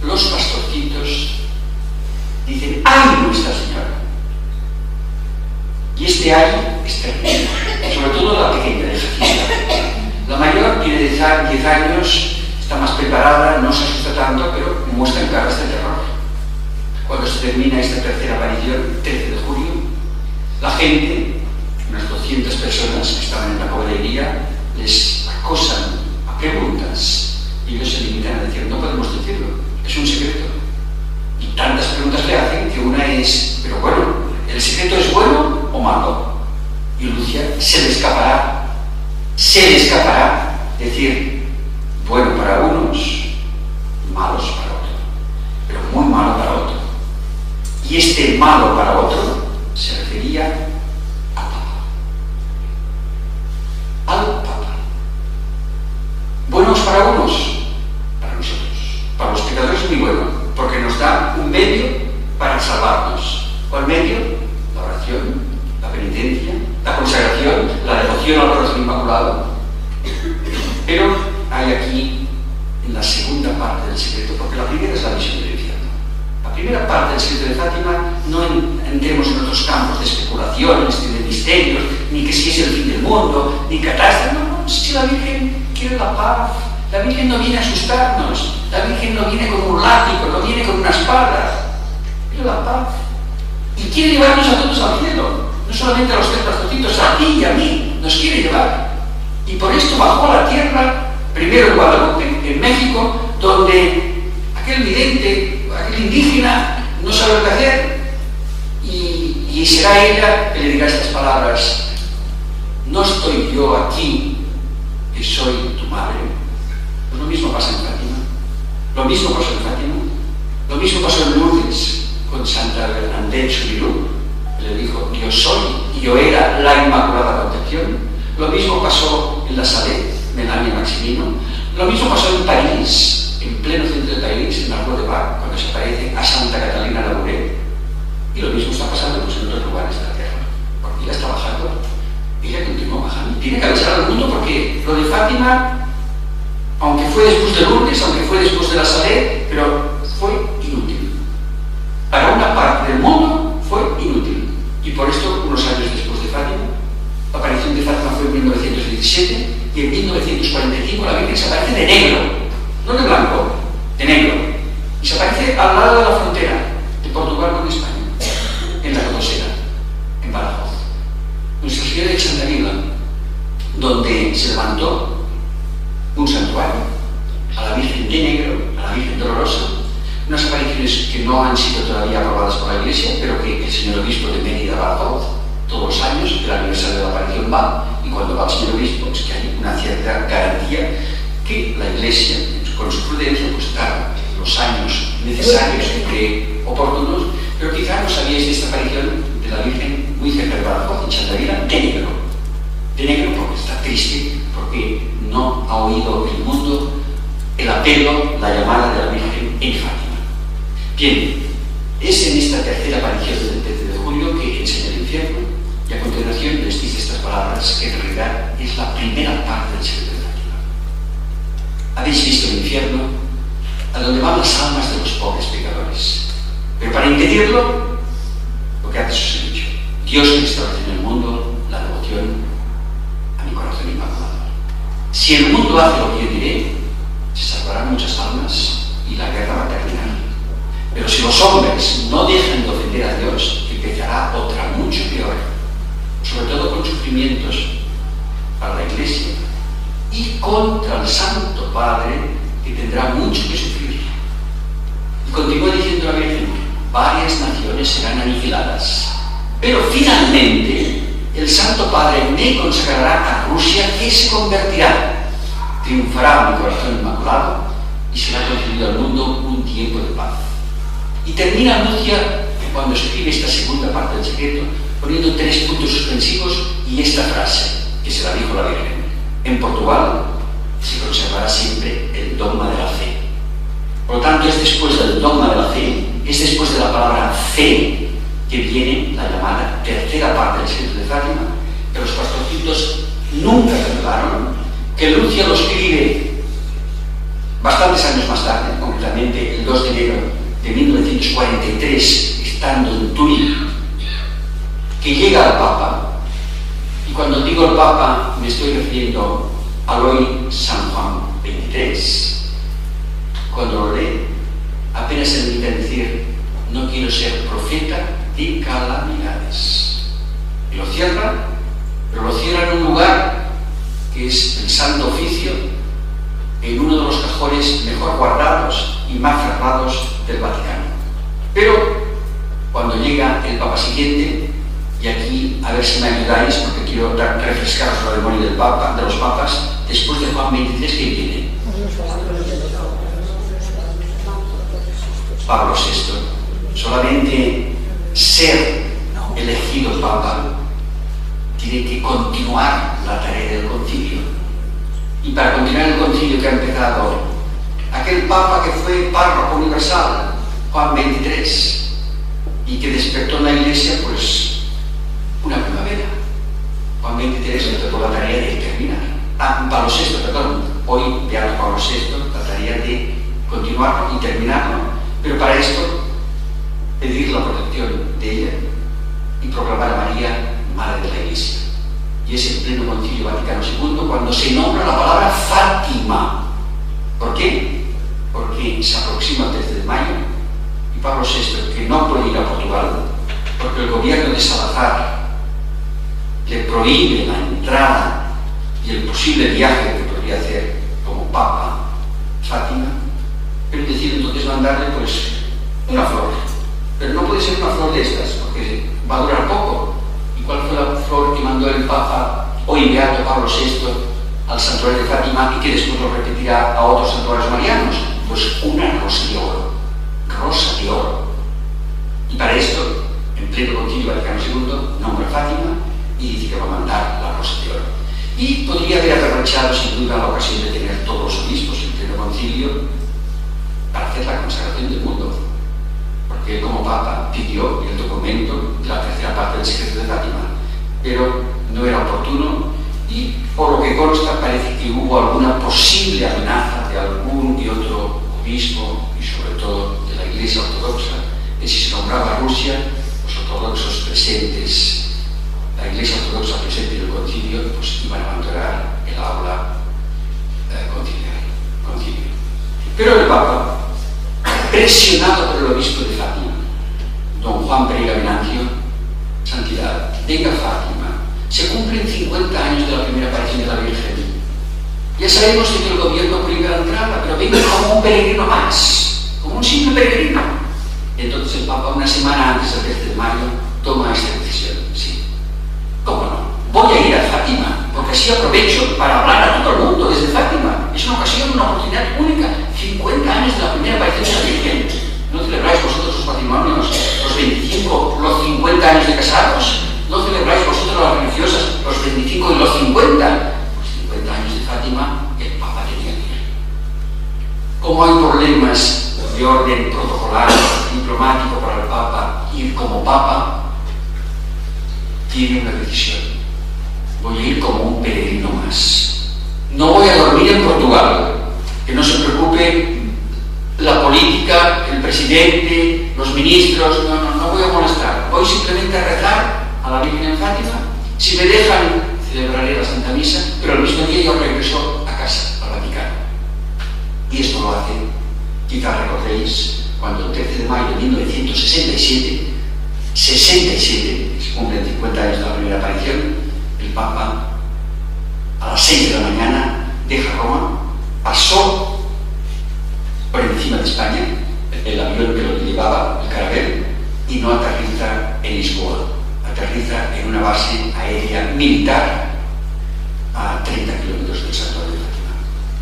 los pastorcitos dicen ¡ay, Nuestra Señora! Y este ay es terrible, sobre todo la pequeña de Jacinta. La mayor tiene 10 años, está más preparada, no se asusta tanto, pero muestra en caras de terror. Cuando se termina esta tercera aparición, 13 de julio, la gente, unas 200 personas que estaban en la caballería, les acosan a preguntas y ellos se limitan a decir, no podemos decirlo, es un secreto. Y tantas preguntas le hacen que una es, pero bueno, ¿el secreto es bueno o malo? Y Lucia se le escapará, decir, bueno para unos, malos para otros, pero muy malo para otro. Y este malo para otro se refería al Papa. Al Papa. Buenos para unos, para nosotros. Para los pecadores muy bueno, porque nos da un medio para salvarnos. ¿Cuál medio? La oración, la penitencia, la consagración, la devoción al Corazón Inmaculado. Pero hay aquí, en la segunda parte del secreto, porque la primera es la visión del infierno. La primera parte del secreto de Fátima, no entremos en otros campos de especulaciones, ni de misterios, ni que si es el fin del mundo, ni catástrofe. No, si la Virgen quiere la paz. La Virgen no viene a asustarnos, la Virgen no viene con un látigo, no viene con una espada, quiere la paz. Y quiere llevarnos a todos al cielo, no solamente a los 3 pastorcitos, a ti y a mí, nos quiere llevar. Y por esto bajó a la tierra, primero en Guadalupe, en México, donde aquel vidente, aquel indígena, no sabe lo que hacer, y será ella que le diga estas palabras, no estoy yo aquí, que soy tu madre. Pues lo mismo pasa en Fátima, lo mismo pasó en Fátima, lo mismo pasó en Lourdes con Santa Bernadette Soubirous, que le dijo, yo soy y yo era la Inmaculada Concepción. Lo mismo pasó en la Salette, Melania Maximino, lo mismo pasó en París, en pleno centro de París, en la Rue de Bar, cuando se aparece a Santa Catalina Labouré, y lo mismo está pasando pues, en otros lugares de la tierra, porque ella está bajando, ella continúa bajando, tiene que avisar al mundo porque lo de Fátima, aunque fue después de Lourdes, aunque fue después de la Salette, pero fue inútil. Para una parte del mundo fue inútil. Y por esto, unos años después de Fátima, la aparición de Fátima fue en 1917 y en 1945 la Virgen se aparece de negro, no de blanco, de negro. Y se aparece al lado de la frontera de Portugal con España, en la Codosera, en Badajoz. Nuestra Señora de Santa Vila, donde se levantó un santuario a la Virgen de negro, a la Virgen dolorosa, unas apariciones que no han sido todavía aprobadas por la Iglesia, pero que el señor obispo de Mérida Badajoz, todos los años, el aniversario de la aparición va, y cuando va el señor obispo es que hay una cierta garantía que la Iglesia, con su prudencia, pues da los años necesarios y oportunos, pero quizá no sabíais de esta aparición de la Virgen muy cerca de Badajoz, en Chandavila, de negro porque está triste, porque no ha oído el mundo el apelo, la llamada de la Virgen en Fátima. Bien, es en esta tercera aparición del 13 de julio que enseña el infierno, y a continuación les dice estas palabras que en realidad es la primera parte del secreto de Fátima. Habéis visto el infierno, a donde van las almas de los pobres pecadores, pero para impedirlo, lo que antes os he dicho, Dios que establece en el mundo la devoción a mi Corazón Inmaculado. Si el mundo hace lo que yo diré, se salvarán muchas almas y la guerra va a terminar. Pero si los hombres no dejan de ofender a Dios, empezará otra mucho peor, sobre todo con sufrimientos para la Iglesia y contra el Santo Padre, que tendrá mucho que sufrir. varias naciones serán aniquiladas. Pero finalmente el Santo Padre me consagrará a Rusia, que se convertirá, triunfará mi corazón inmaculado y será concedido al mundo un tiempo de paz. Y termina Lucia, cuando escribe esta segunda parte del secreto, poniendo 3 puntos suspensivos y esta frase, que se la dijo la Virgen: en Portugal se conservará siempre el dogma de la fe. Por lo tanto, es después del dogma de la fe, es después de la palabra fe, que viene la llamada tercera parte del secreto de Fátima, que los pastorcitos nunca recordaron, que Lucia lo escribe bastantes años más tarde, concretamente el 2 de enero de 1943, estando en Turín, que llega al Papa. Y cuando digo el Papa me estoy refiriendo al hoy San Juan XXIII. Cuando lo lee, apenas se limita a decir: no quiero ser profeta de calamidades. Y lo cierra, pero lo cierra en un lugar que es el Santo Oficio, en uno de los cajones mejor guardados y más cerrados del Vaticano. Pero cuando llega el Papa siguiente, y aquí a ver si me ayudáis, porque quiero refrescaros la memoria del Papa, de los papas, después de Juan XXIII, ¿qué viene? Pablo VI. Solamente ser elegido Papa tiene que continuar la tarea del concilio. Y para continuar el concilio que ha empezado aquel Papa que fue párroco universal, Juan XXIII, y que despertó en la Iglesia pues una primavera. Juan XXIII le tocó la tarea de terminar. Pablo VI, perdón, hoy veamos Pablo VI, la tarea de continuarlo y terminarlo. Pero para esto, pedir la protección de ella y proclamar a María Madre de la Iglesia. Y es en pleno Concilio Vaticano II cuando se nombra la palabra Fátima. ¿Por qué? Porque se aproxima el 13 de mayo y Pablo VI, que no puede ir a Portugal, porque el gobierno de Salazar le prohíbe la entrada y el posible viaje que podría hacer como Papa Fátima, pero decide entonces mandarle pues una flor. Pero no puede ser una flor de estas, porque va a durar poco. ¿Y cuál fue la flor que mandó el Papa hoy beato Pablo VI al santuario de Fátima y que después lo repetirá a otros santuarios marianos? Pues una rosa de oro. Rosa de oro. Y para esto, en pleno Concilio Vaticano II, nombra Fátima y dice que va a mandar la rosa de oro. Y podría haber aprovechado sin duda la ocasión de tener todos los obispos en pleno concilio para hacer la consagración del mundo, porque él como Papa pidió el documento de la tercera parte del secreto de Fátima, pero no era oportuno y por lo que consta parece que hubo alguna posible amenaza de algún y otro obispo y sobre todo de la Iglesia Ortodoxa, que si se nombraba Rusia, los ortodoxos presentes, la Iglesia Ortodoxa presente en el concilio, pues iban a abandonar el aula concilio. Pero el Papa, presionado por el obispo de Fátima, don Juan Pereira Venancio: Santidad, venga Fátima, se cumplen 50 años de la primera aparición de la Virgen. Ya sabemos que el gobierno prohíbe la entrada, pero venga como un peregrino más, como un simple peregrino. Entonces el Papa, una semana antes del 13 de mayo, toma esta decisión. Sí, ¿cómo no? Voy a ir a Fátima, porque así aprovecho para hablar a todo el mundo desde Fátima. Es una ocasión, una oportunidad única. 50 años de la primera aparición de la Virgen. ¿No celebráis vosotros sus matrimonios, los 25, los 50 años de casados? ¿No celebráis vosotros las religiosas, los 25 y los 50? Los 50 años de Fátima, el Papa tenía que ir. Como hay problemas de orden protocolar, diplomático para el Papa ir como Papa, tiene una decisión: voy a ir como un peregrino más. No voy a dormir en Portugal, que no se preocupe la política, el presidente, los ministros, no voy a molestar. Voy simplemente a rezar a la Virgen en Fátima. Si me dejan, celebraré la Santa Misa, pero el mismo día yo regreso a casa, al Vaticano. Y esto lo hace, quizás recordéis, cuando el 13 de mayo de 1967, se cumplen 50 años de la primera aparición, el Papa a las 6 de la mañana deja Roma, pasó por encima de España, el avión que lo llevaba, el Caravelle, no aterriza en Lisboa, aterriza en una base aérea militar a 30 kilómetros del santuario de Fátima.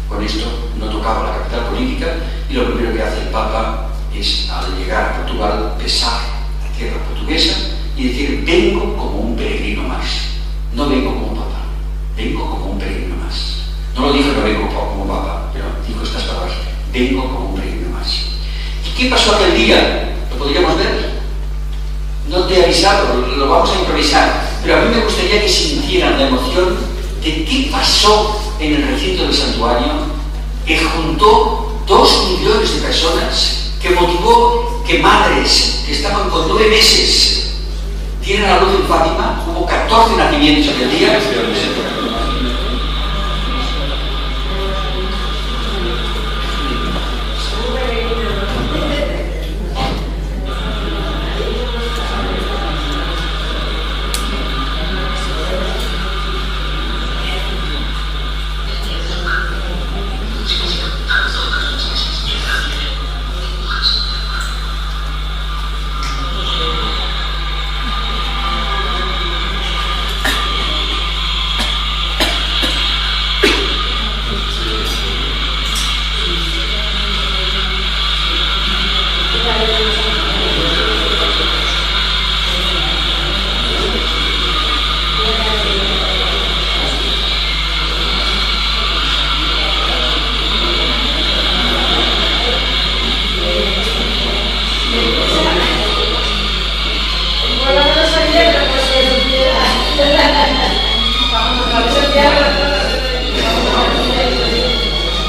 Con esto no tocaba la capital política y lo primero que hace el Papa es, al llegar a Portugal, besar la tierra portuguesa y decir: vengo como un peregrino más. No vengo como papa, vengo como un peregrino más. No lo dijo no vengo como papa, pero dijo estas palabras: vengo como un peregrino más. ¿Y qué pasó aquel día? ¿Lo podríamos ver? No te he avisado, lo vamos a improvisar, pero a mí me gustaría que sintieran la emoción de qué pasó en el recinto del santuario, que juntó 2 millones de personas, que motivó que madres que estaban con 9 meses tienen a luz en Fátima. Hubo 14 nacimientos aquel día.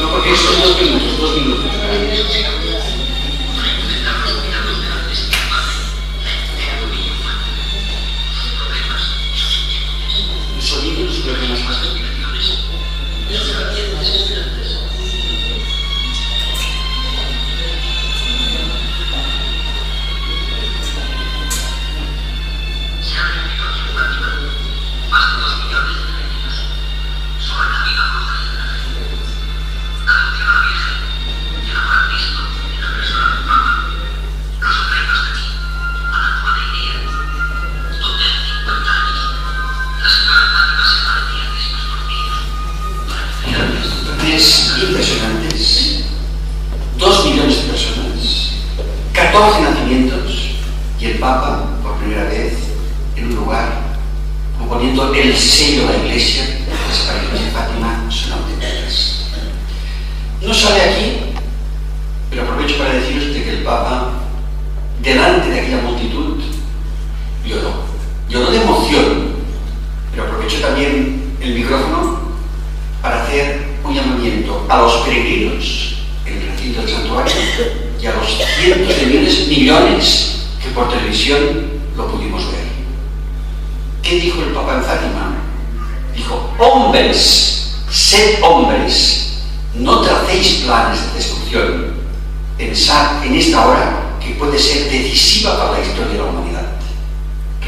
No, porque son 2 minutos, 2 minutos. Los sonidos, creo que más fácil. Impresionantes, 2 millones de personas, 14 nacimientos y el Papa, por primera vez, en un lugar, como poniendo el sello de la Iglesia: las apariciones de Fátima son auténticas. No sale aquí, pero aprovecho para deciros de que el Papa, delante de aquella multitud, lloró de emoción, pero aprovechó también el micrófono para hacer un llamamiento a los peregrinos en el recinto del santuario y a los cientos de millones que por televisión lo pudimos ver. ¿Qué dijo el Papa en Fátima? Dijo: hombres, sed hombres, no tracéis planes de destrucción, pensad en esta hora que puede ser decisiva para la historia de la humanidad.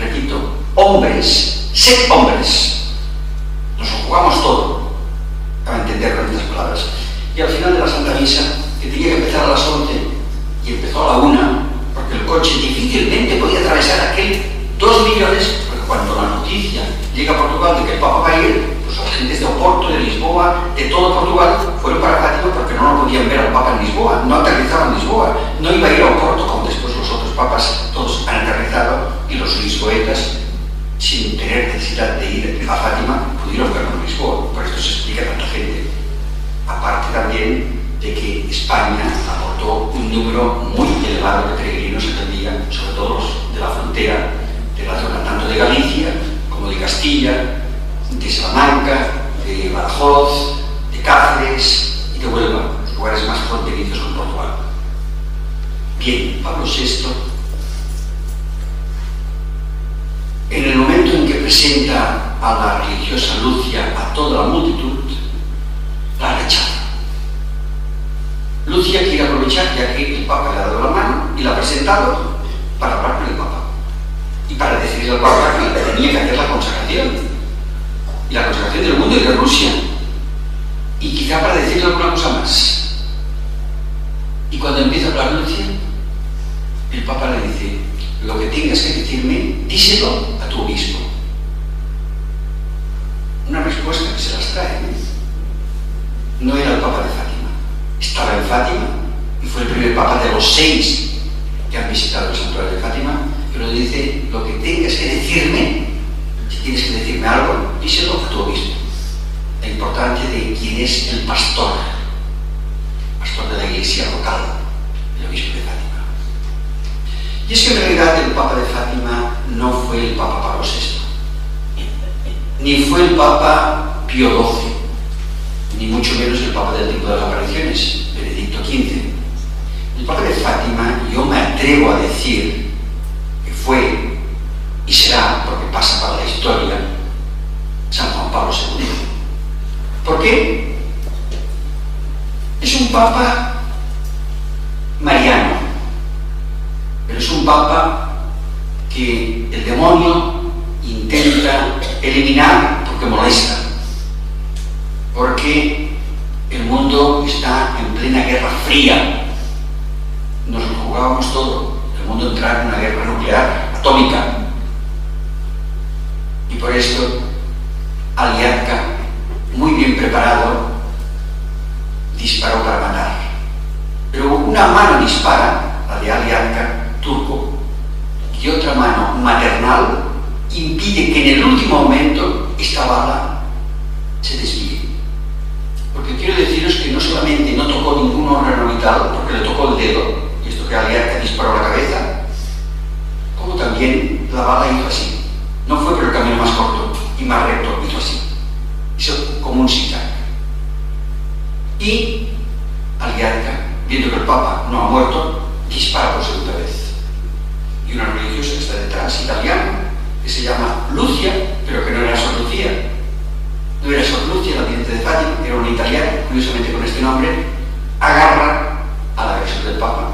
Repito: hombres, sed hombres, nos lo jugamos todo, para entender con estas palabras. Y al final de la Santa Misa, que tenía que empezar a las 11 y empezó a la 1, porque el coche difícilmente podía atravesar aquel 2 millones, porque cuando la noticia llega a Portugal de que el Papa va a ir, pues las gentes de Oporto, de Lisboa, de todo Portugal, fueron para Fátima porque no lo podían ver al Papa en Lisboa, no aterrizaba en Lisboa, no iba a ir a Oporto como después los otros papas, todos han aterrizado, y los lisboetas, sin tener necesidad de ir a Fátima, pudieron verlo en Lisboa. Por esto se explica a tanta gente. Aparte también de que España aportó un número muy elevado de peregrinos aquel día, sobre todo los de la frontera, de la zona tanto de Galicia como de Castilla, de Salamanca, de Badajoz, de Cáceres y de Huelva, lugares más fronterizos con Portugal. Bien, Pablo VI, en el momento en que presenta a la religiosa Lucia a toda la multitud, la rechaza. Lucia quiere aprovechar, ya que el Papa le ha dado la mano y la ha presentado, para hablar con el Papa y para decirle al Papa que tenía que hacer la consagración, y la consagración del mundo y de Rusia, y quizá para decirle alguna cosa más. Y cuando empieza a hablar Lucia, el Papa le dice: lo que tengas que decirme, díselo a tu obispo. Una respuesta que se las trae, ¿eh? No era el Papa de Fátima, estaba en Fátima y fue el primer Papa de los 6 que han visitado el santuario de Fátima, pero dice, lo que tengas que decirme, si tienes que decirme algo, díselo a tu obispo. La importancia de quién es el pastor de la iglesia local, el obispo de Fátima. Y es que en realidad el Papa de Fátima no fue el Papa Pablo VI, ni fue el Papa Pío XII, ni mucho menos el Papa del tiempo de las apariciones, Benedicto XV. El Papa de Fátima, yo me atrevo a decir que fue y será, porque pasa para la historia, San Juan Pablo II. ¿Por qué? Es un Papa mariano, pero es un Papa que el demonio intenta eliminar porque molesta, porque el mundo está en plena guerra fría. Nos lo jugábamos todo, el mundo entrar en una guerra nuclear, atómica. Y por esto, Aliarca, muy bien preparado, disparó para matar. Pero una mano dispara, la de Aliarca, turco, y otra mano maternal impide que en el último momento esta bala se desvíe. Porque quiero deciros que no solamente no tocó ningún órgano vital, porque le tocó el dedo, y esto que Aliarca disparó a la cabeza, como también la bala hizo así. No fue por el camino más corto y más recto, hizo así. Hizo como un zigzag. Y Aliarca, viendo que el Papa no ha muerto, dispara por segunda vez. Y una religiosa que está detrás, italiana, que se llama Lucia, pero que no era Sor Lucía. No era Sor Lucia, la vidente de Fátima, era una italiana, curiosamente con este nombre, agarra al agresor del Papa.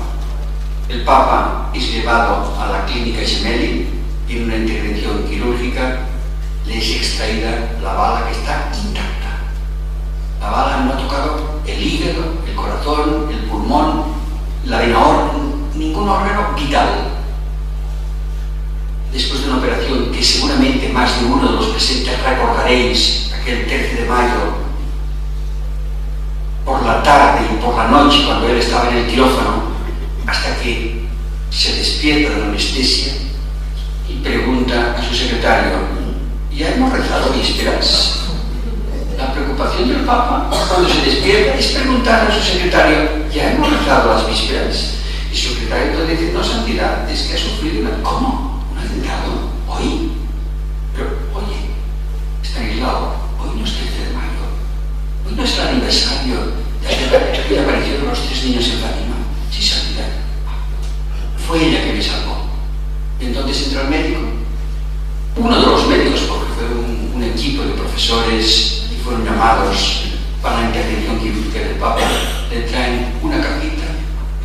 El Papa es llevado a la clínica Gemelli y en una intervención quirúrgica le es extraída la bala que está intacta. La bala no ha tocado el hígado, el corazón, el pulmón, la vena, ningún órgano vital. Después de una operación que seguramente más de uno de los presentes recordaréis, aquel 13 de mayo, por la tarde y por la noche, cuando él estaba en el quirófano, hasta que se despierta de la anestesia y pregunta a su secretario, ¿ya hemos rezado vísperas? La preocupación del Papa cuando se despierta es preguntar a su secretario, ¿ya hemos rezado las vísperas? Y su secretario entonces dice, no, santidad, es que ha sufrido una... ¿Cómo? ¿Un atentado? ¿Hoy? Pero, oye, Estanislao, hoy no es 13 de mayo, hoy no es el aniversario de la aparición de los 3 niños en Fátima. Sí, santidad. Fue ella que me salvó. Y entonces entró el médico, uno de los médicos, porque fue un equipo de profesores y fueron llamados para la intervención quirúrgica del Papa, le traen una cajita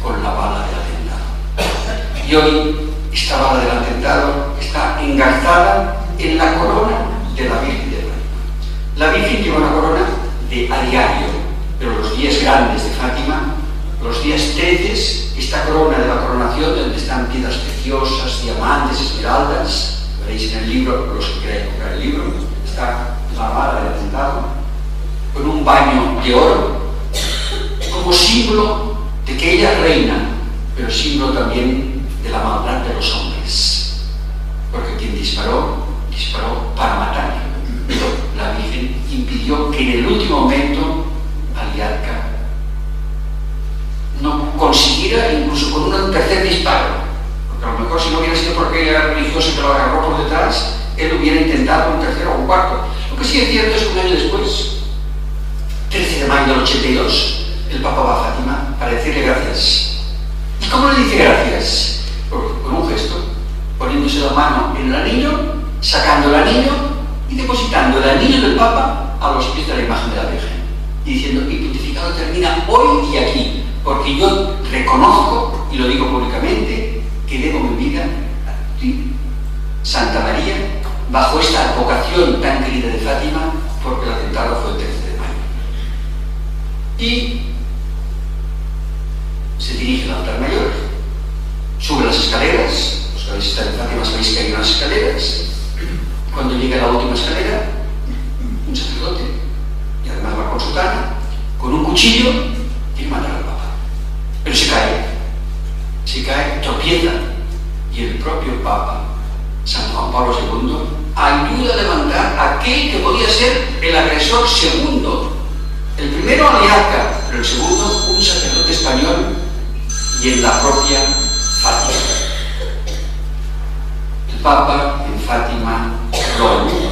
con la bala del atentado. Y hoy esta bala del atentado está engarzada en la corona de la Virgen de Fátima. La Virgen lleva una corona de a diario, pero los días grandes de Fátima, los días 13, esta corona de la coronación, donde están piedras preciosas, diamantes, esmeraldas, veréis en el libro, los que queráis comprar el libro, está la bala del atentado, con un baño de oro, como símbolo de que ella reina, pero símbolo también de la maldad de los hombres. Porque quien disparó para matar. Pero la Virgen impidió que en el último momento Aliarca no consiguiera, incluso con un tercer disparo, porque a lo mejor si no hubiera sido porque era religioso que lo agarró por detrás, él hubiera intentado un tercero o un cuarto. Lo que sí es cierto es que un año después, 13 de mayo del 82, el Papa va a Fátima para decirle gracias. ¿Y cómo le dice gracias? Con un gesto, poniéndose la mano en el anillo, sacando el anillo y depositando el anillo del Papa a los pies de la imagen de la Virgen, y diciendo, mi pontificado termina hoy y aquí, porque yo reconozco, y lo digo públicamente, que debo mi vida a ti, Santa María, bajo esta advocación tan querida de Fátima, porque el atentado fue el 13 de mayo. Y se dirige al altar mayor, sube las escaleras, los que habéis se cae, tropieza, y el propio Papa, San Juan Pablo II, ayuda a levantar a aquel que podía ser el agresor segundo. El primero Aliaca, pero el segundo un sacerdote español y en la propia Fátima. El Papa en Fátima habló al mundo.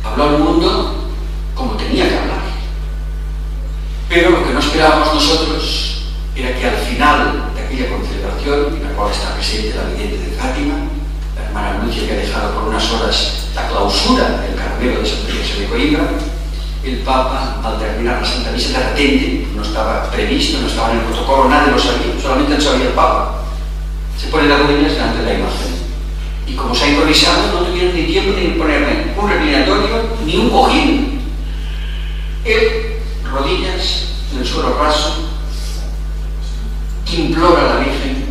Habló al mundo como tenía que hablar. Pero lo que no esperábamos nosotros era que al final de aquella concelebración, en la cual está presente la vidente de Fátima, la hermana Lucia, que ha dejado por unas horas la clausura del Carmelo de Santa Teresa de Coimbra, el Papa, al terminar la Santa Misa de repente, no estaba previsto, no estaba en el protocolo, nadie lo sabía, solamente lo sabía el Papa, se pone las rodillas delante de la imagen. Y como se ha improvisado, no tuvieron ni tiempo ni de ponerme un reclinatorio ni un cojín. Él, rodillas en el suelo raso, implora a la Virgen,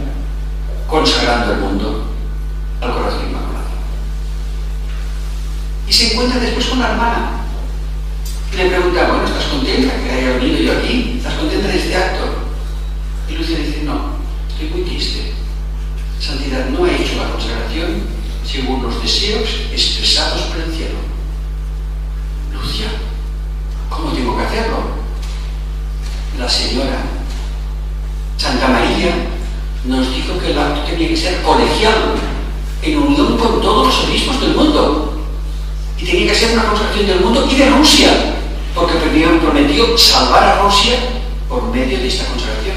consagrando el mundo al corazón inmaculado. Y se encuentra después con la hermana. Y le pregunta, bueno, ¿estás contenta que haya venido yo aquí? ¿Estás contenta de este acto? Y Lucia dice, no, estoy muy triste. Santidad no ha hecho la consagración según los deseos expresados por el cielo. Lucia, ¿cómo tengo que hacerlo? La señora Santa María nos dijo que el acto tenía que ser colegial, en unión con todos los obispos del mundo. Y tenía que ser una consagración del mundo y de Rusia, porque prometió salvar a Rusia por medio de esta consagración.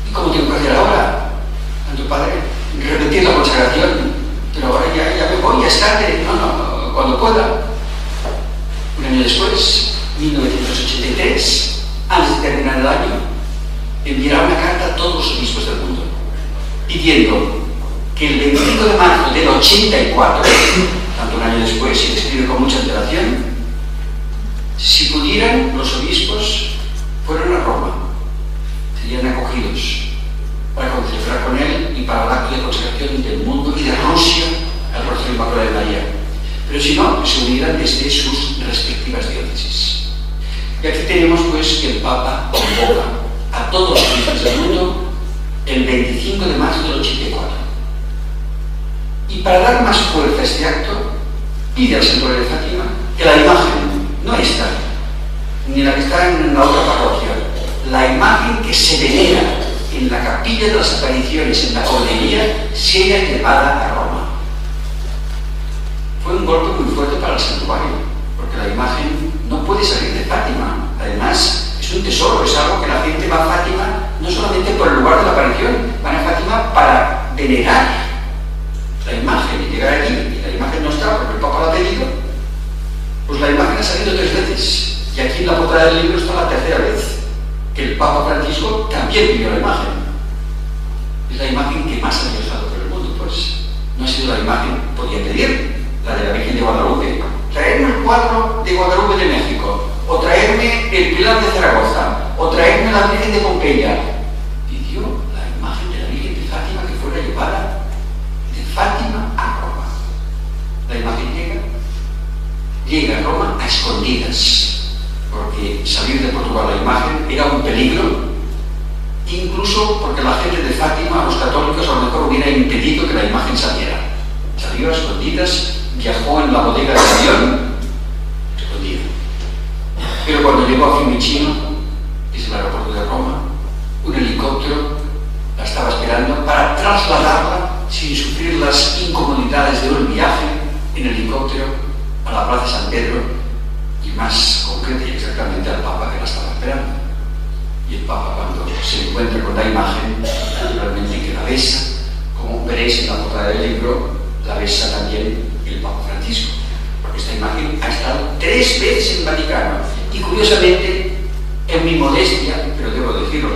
¿Y cómo tengo que hacer ahora? Santo Padre, repetir la consagración, pero ahora ya me voy, ya es tarde, no, cuando pueda. Un año después, 1983, antes de terminar el año, enviará una carta a todos los obispos del mundo, pidiendo que el 25 de marzo del 84, tanto un año después, y escribe con mucha antelación, si pudieran, los obispos fueron a Roma, serían acogidos para concelebrar con él y para el acto de consagración del mundo y de Rusia al rostro inmaculado de María. Pero si no, que se unieran desde sus respectivas diócesis. Y aquí tenemos pues que el Papa convoca a todos los obispos del mundo el 25 de marzo del 84. Y para dar más fuerza a este acto, pide al Santuario de Fátima que la imagen, no esta, ni la que está en la otra parroquia, la imagen que se venera en la capilla de las apariciones, en la cordería, sea llevada a Roma. Fue un golpe muy fuerte para el santuario, porque la imagen no puede salir de Fátima. Además, es un tesoro, es algo que la gente va a Fátima no solamente por el lugar de la aparición, van a Fátima para venerar la imagen y llegar allí, y la imagen no está porque el Papa la ha pedido. Pues la imagen ha salido 3 veces, y aquí en la portada del libro está la 3ª vez que el Papa Francisco también pidió la imagen. Es la imagen que más ha viajado por el mundo, pues no ha sido la imagen, podía pedir la de la Virgen de Guadalupe, traerme el cuadro de Guadalupe de México, o traerme el Pilar de Zaragoza, o traerme la Virgen de Pompeya. Pidió la imagen de la Virgen de Fátima que fuera llevada de Fátima a Roma. La imagen llega a Roma a escondidas, porque salir de Portugal la imagen era un peligro, incluso porque la gente de Fátima, los católicos, a lo mejor hubiera impedido que la imagen saliera. Salió a escondidas, viajó en la bodega del avión, escondida. Pero cuando llegó a Fiumicino, que es el aeropuerto de Roma, un helicóptero la estaba esperando para trasladarla sin sufrir las incomodidades de un viaje en helicóptero a la Plaza San Pedro, y más concreta y exactamente al Papa que la estaba esperando. Y el Papa, cuando se encuentra con la imagen, naturalmente que la besa, como veréis en la portada del libro, la besa también el Papa Francisco, porque esta imagen ha estado 3 veces en el Vaticano. Y curiosamente, en mi modestia, pero debo decirlo,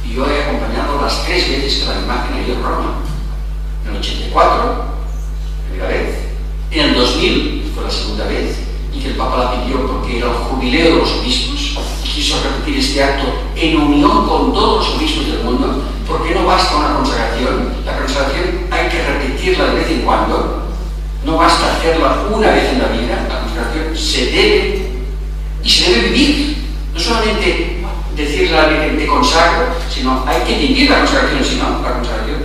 yo he acompañado las 3 veces que la imagen ha ido a Roma. En el 84, primera vez, en el 2000 fue la segunda vez, y que el Papa la pidió porque era el jubileo de los obispos, y quiso repetir este acto en unión con todos los obispos del mundo, porque no basta una consagración. La consagración hay que repetirla de vez en cuando, no basta hacerla una vez en la vida. La consagración se debe, y se debe vivir, no solamente decirle a la Virgen te consagro, sino hay que vivir la consagración.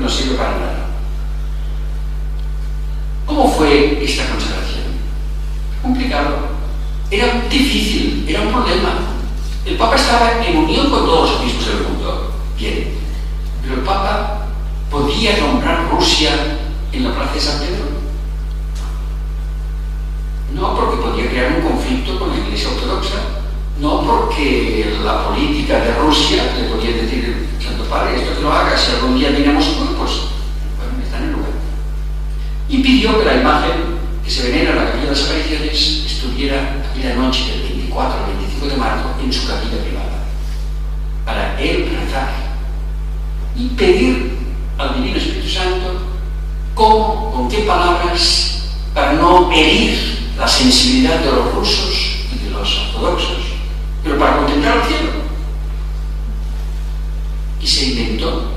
no sirve para nada. ¿Cómo fue esta consagración? Complicado. Era difícil, era un problema. El Papa estaba en unión con todos los obispos del mundo. Bien. Pero el Papa podía nombrar Rusia en la plaza de San Pedro. No porque podía crear un conflicto con la Iglesia Ortodoxa. No porque la política de Rusia le podía decir, Santo Padre, esto que lo haga, si algún día viene a Moscú, pues bueno, está en el lugar. Y pidió que la imagen que se venera en la Capilla de las Apariciones estuviera aquella noche del 24 al 25 de marzo en su capilla privada, para él rezar y pedir al Divino Espíritu Santo cómo, con qué palabras, para no herir la sensibilidad de los rusos y de los ortodoxos, pero para contemplar el cielo. Y se inventó,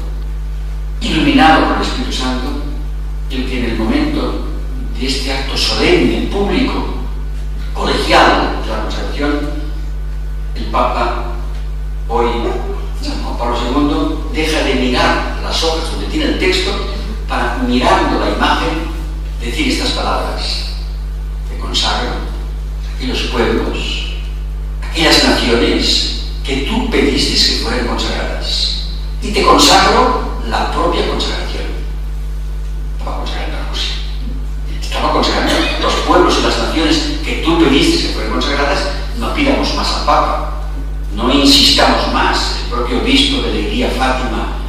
iluminado por el Espíritu Santo, el que en el momento de este acto solemne, público, colegial de la consagración, el Papa, hoy San Juan Pablo II, deja de mirar las hojas donde tiene el texto para, mirando la imagen, decir estas palabras: te consagro aquellos pueblos, aquellas naciones que tú pediste que fueran consagradas, y te consagro la propia consagración. Estaba consagrando a Rusia, estaba consagrando los pueblos y las naciones que tú pediste que fueran consagradas. No pidamos más al Papa, no insistamos más. El propio obispo de Leiría Fátima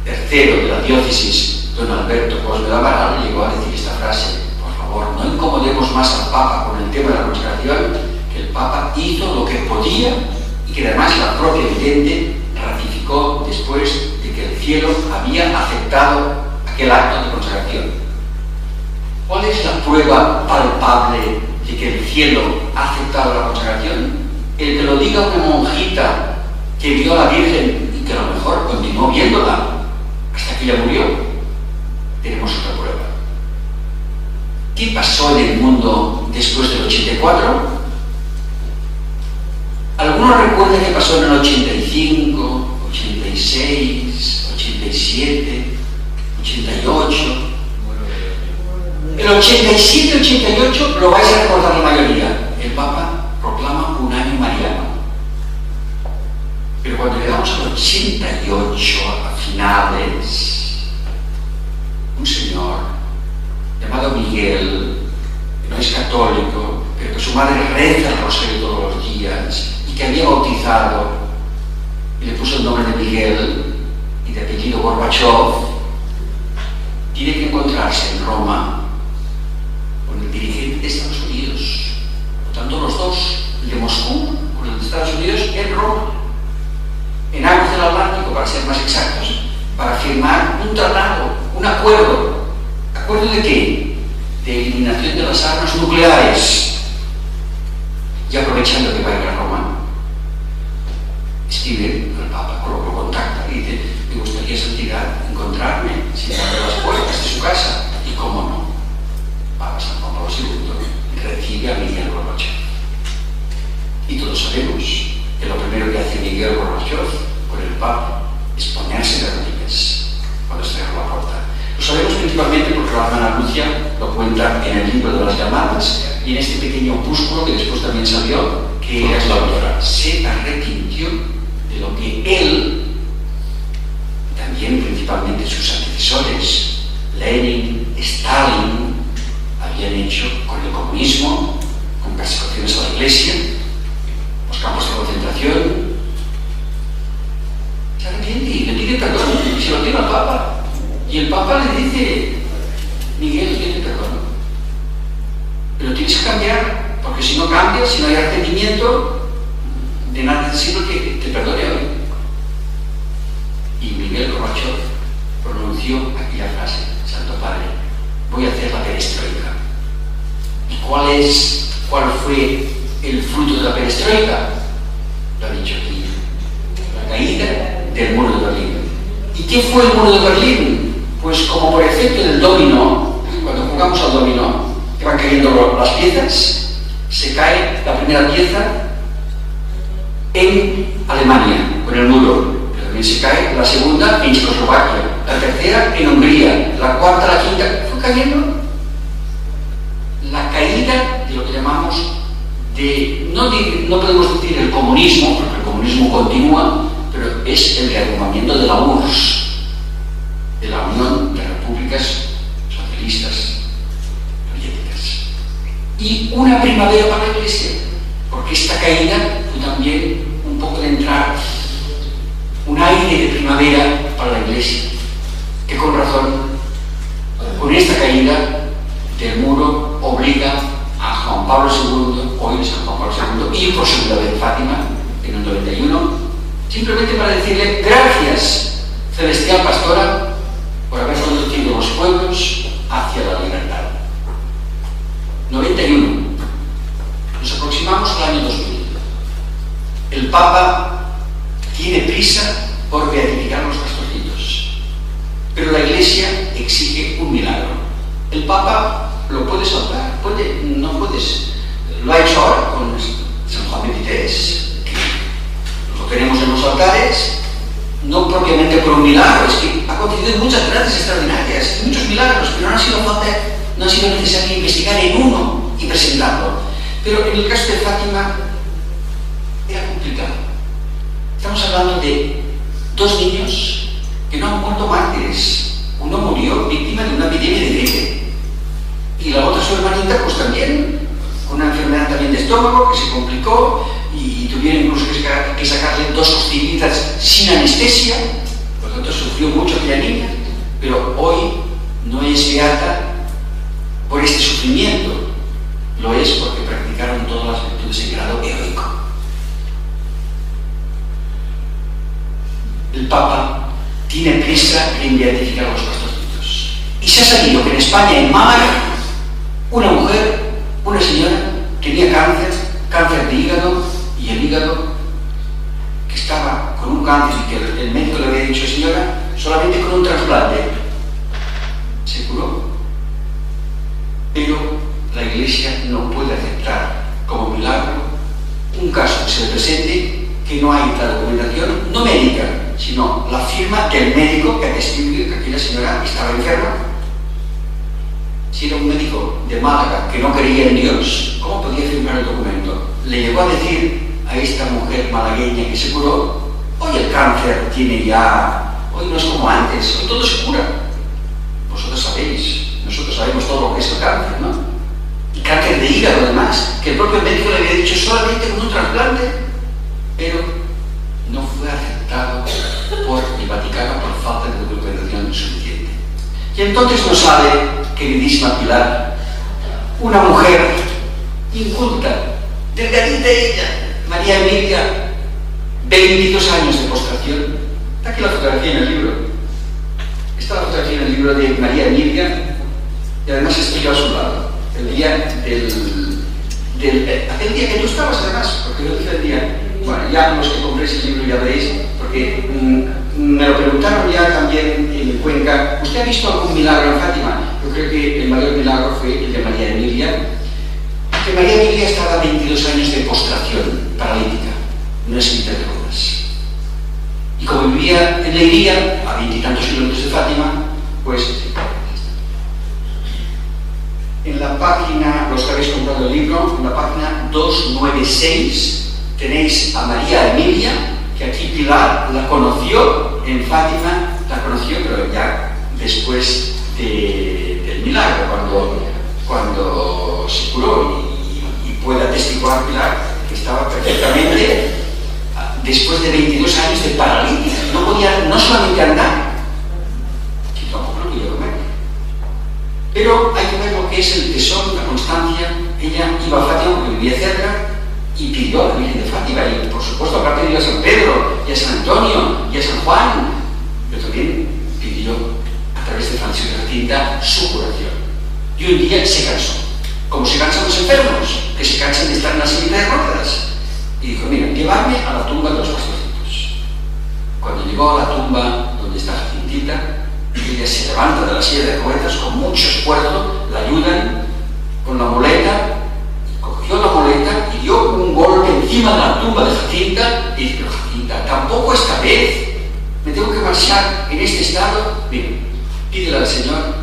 III de la diócesis, don Alberto Cosme de Amaral, llegó a decir esta frase: por favor, no incomodemos más al Papa con el tema de la consagración, que el Papa hizo lo que podía y que además la propia vidente ratificó después de que el cielo había aceptado aquel acto de consagración. ¿Cuál es la prueba palpable de que el cielo ha aceptado la consagración? El que lo diga una monjita que vio a la Virgen y que a lo mejor continuó viéndola hasta que ella murió. Tenemos otra prueba. ¿Qué pasó en el mundo después del 84? ¿Alguno recuerda qué pasó en el 85, 86, 87, 88? El 87-88 lo vais a recordar la mayoría. El Papa proclama un año mariano. Pero cuando llegamos al 88, a finales, un señor llamado Miguel, que no es católico, pero que su madre reza el rosario todos los días y que había bautizado y le puso el nombre de Miguel y de apellido Gorbachev, tiene que encontrarse en Roma con el dirigente de Estados Unidos, tanto los dos, el de Moscú con el de Estados Unidos, en Roma, en aguas del Atlántico, para ser más exactos, para firmar un tratado, un acuerdo. ¿Acuerdo de qué? De eliminación de las armas nucleares. Y aprovechando que va a ir a Roma, escribe al Papa, lo contacta y dice: me gustaría, santidad, encontrarme sin abrir las puertas de su casa. Y cómo no, Papa San Juan Pablo II recibe a Miguel Gorbachev. Y todos sabemos que lo primero que hace Miguel Gorbachev con el Papa es ponerse de rodillas cuando se cierra la puerta. Lo sabemos principalmente porque la hermana Lucia lo cuenta en el libro de las llamadas y en este pequeño opúsculo que después también salió, que ella es la autora. Se arrepintió de lo que él, también principalmente sus antecesores, Lenin, Stalin, habían hecho con el comunismo, con persecuciones a la Iglesia, los campos de concentración. Se arrepiente y le pide perdón y se lo pide al Papa. Y el Papa le dice: Miguel, pide perdón, pero tienes que cambiar, porque si no cambias, si no hay arrepentimiento, de nada te sirve que te perdone hoy. Y Miguel Gorbachev pronunció aquella frase: Santo Padre, voy a hacer la perestroika. ¿Y cuál fue el fruto de la perestroika? Lo ha dicho aquí: la caída del muro de Berlín. ¿Y qué fue el muro de Berlín? Pues como por efecto del dominó, cuando jugamos al dominó, que van cayendo las piezas, se cae la primera pieza en Alemania, con el muro, pero también se cae la segunda en Checoslovaquia, la tercera en Hungría. cuarta, la quinta, fue cayendo. La caída de lo que llamamos no podemos decir el comunismo, porque el comunismo continúa, pero es el reagrupamiento de la URSS, de la Unión de Repúblicas Socialistas Soviéticas. Y una primavera para la Iglesia, porque esta caída fue también un poco de entrar, un aire de primavera para la Iglesia, que con razón, con esta caída del muro, obliga a Juan Pablo II, hoy San Juan Pablo II, ir por segunda vez Fátima en el 91, simplemente para decirle gracias, celestial pastora, por haber conducido los pueblos hacia la libertad. 91. Nos aproximamos al año 2000. El Papa tiene prisa por beatificar los pastorcillos, pero la Iglesia exige un milagro. El Papa lo puede saltar, no puedes. Lo ha hecho ahora con San Juan XXIII, que lo tenemos en los altares, no propiamente por un milagro, es que ha concedido muchas gracias extraordinarias, muchos milagros, pero no ha sido necesario investigar en uno y presentarlo. Pero en el caso de Fátima era complicado. Estamos hablando de dos niños que no han muerto mártires. Uno murió víctima de una epidemia de gripe. Y la otra, su hermanita, pues también, con una enfermedad también de estómago que se complicó y tuvieron incluso que sacarle 2 costillitas sin anestesia, por lo tanto sufrió mucho aquella niña, pero hoy no es beata por este sufrimiento, lo es porque practicaron todas las virtudes en grado heroico. El Papa tiene prisa en beatificar a los pastorcitos. Y se ha sabido que en España, en Málaga, una mujer, una señora, tenía cáncer de hígado, y el hígado, que estaba con un cáncer y que el médico le había dicho, señora, solamente con un trasplante se curó. Pero la Iglesia no puede aceptar como milagro un caso que se le presente que no hay la documentación, no médica, sino la firma del médico que atestigua que aquella señora estaba enferma. Si era un médico de Málaga que no creía en Dios, ¿cómo podía firmar el documento? Le llegó a decir a esta mujer malagueña que se curó, hoy el cáncer tiene ya, hoy no es como antes, hoy todo se cura. Vosotros sabéis, nosotros sabemos todo lo que es el cáncer, ¿no? Y cáncer de hígado además, que el propio médico le había dicho solamente con un trasplante, pero no fue aceptado por el Vaticano por falta de documentación suficiente. Y entonces nos sale, queridísima Pilar, una mujer inculta, delgadita ella, María Emilia, 22 años de postración. Está aquí la fotografía en el libro. Está la fotografía en el libro de María Emilia, y además estoy yo a su lado. El día aquel día que tú estabas, además, porque yo dije el día. Bueno, ya los que compréis el libro ya veréis, porque me lo preguntaron ya también en Cuenca. ¿Usted ha visto algún milagro en Fátima? Yo creo que el mayor milagro fue el de María Emilia. Que María Emilia estaba 22 años de postración paralítica, en una silla de ruedas. Y como vivía en Leiría, a 20 y tantos kilómetros de Fátima, pues en la página, los que habéis comprado el libro, en la página 296, tenéis a María Emilia, que aquí Pilar la conoció en Fátima, la conoció, pero ya después del milagro, cuando se curó, y puede atestiguar Pilar que estaba perfectamente, después de 22 años de paralítica, no podía no solamente andar, que tampoco lo podía comer. Pero hay que ver lo que es el tesón, la constancia. Ella iba a Fátima porque vivía cerca, y pidió a la Virgen de Fátima, y por supuesto aparte pidió a San Pedro, y a San Antonio, y a San Juan, pero también pidió a través de Francisco de Jacinta su curación. Y un día se cansó, como se cansan los enfermos, que se cansan de estar en la silla de ruedas, y dijo, mira, llevarme a la tumba de los pastorcitos. Cuando llegó a la tumba donde está Jacintita, ella se levanta de la silla de ruedas con mucho esfuerzo, la ayudan con la muleta, cogió la muleta y dio un golpe encima de la tumba de Jacinta y dice, pero Jacinta, tampoco esta vez me tengo que marchar en este estado. Mira, pídele al Señor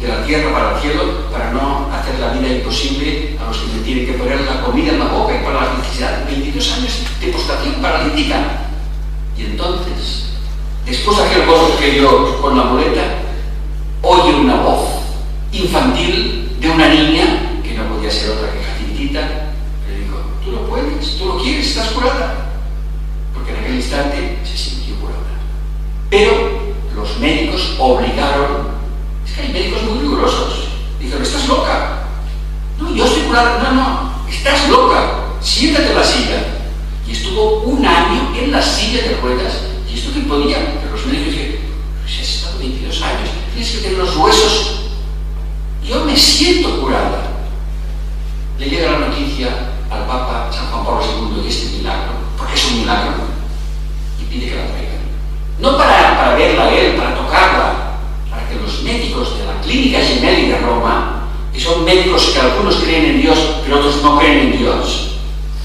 de la tierra para el cielo, para no hacer la vida imposible a los que me tienen que poner la comida en la boca y para la necesidad. 22 años de postración paralítica. Y entonces, después de aquel gozo que dio con la muleta, oye una voz infantil de una niña, que no podía ser otra que Jacintita, que le dijo: tú lo puedes, tú lo quieres, estás curada. Porque en aquel instante se sintió curada. Pero los médicos obligaron, es que hay médicos muy rigurosos, dijeron: estás loca. No, yo estoy curada. No, estás loca, siéntate en la silla. Y estuvo un año en la silla de ruedas, y esto que podía, pero los médicos dijeron: si has estado 22 años, tienes que tener los huesos. Yo me siento curada. Le llega la noticia al Papa San Juan Pablo II de este milagro, porque es un milagro, y pide que la traigan. No para verla a él, para tocarla, para que los médicos de la Clínica Gemelli de Roma, que son médicos que algunos creen en Dios, pero otros no creen en Dios,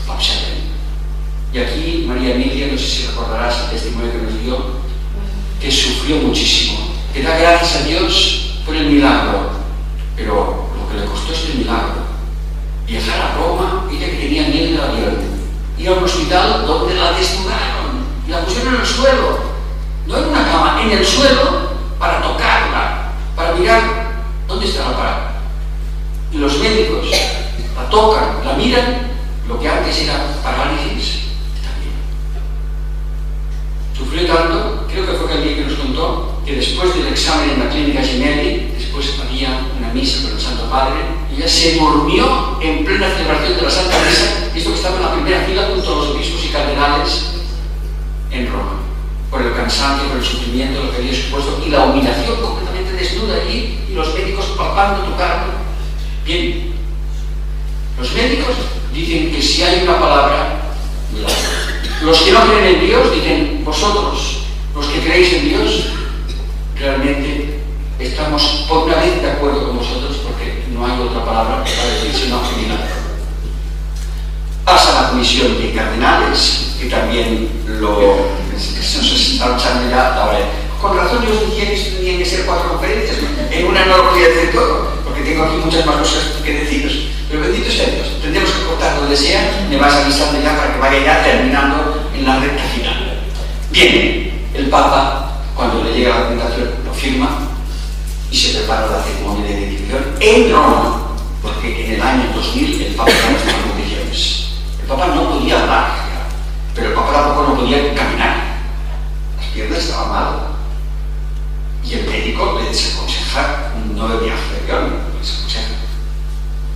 la observen. Y aquí María Emilia, no sé si recordarás el testimonio que nos dio, que sufrió muchísimo, que da gracias a Dios por el milagro, pero lo que le costó este milagro, viajar a Roma, ella que tenía miedo del avión, ir a un hospital donde la desnudaron y la pusieron en el suelo, no en una cama, en el suelo, para tocarla, para mirar dónde está la parada. Y los médicos la tocan, la miran, lo que antes era parálisis, está bien. Sufrió tanto, creo que fue aquel día que nos contó, que después del examen en la Clínica Gemelli, después había una misa con el Santo Padre, y ella se durmió en plena celebración de la Santa Misa, visto que estaba en la primera fila junto a los obispos y cardenales en Roma, por el cansancio, por el sufrimiento, lo que había supuesto, y la humillación, completamente desnuda allí, y los médicos palpando, tocando. Bien, los médicos dicen que si hay una palabra, milagro. Los que no creen en Dios dicen: vosotros, los que creéis en Dios, realmente estamos por una vez de acuerdo con vosotros, porque no hay otra palabra para decir sino que milagro. Pasa la comisión de cardenales, que también se nos está echando ya la hora. Con razón yo os decía que esto tenían que ser 4 conferencias, en una no lo podía decir todo, porque tengo aquí muchas más cosas que deciros. Pero bendito sea Dios, tendremos que cortar donde sea, me vas avisando ya para que vaya ya terminando en la recta final. Bien, el Papa, cuando le llega la tentación, lo firma y se prepara la ceremonia de dedicación en Roma, porque en el año 2000 el Papa ya no estaba en condiciones. El Papa no podía hablar, pero el Papa tampoco no podía caminar. Las piernas estaban mal. Y el médico le desaconseja no de viaje de avión, le desaconseja.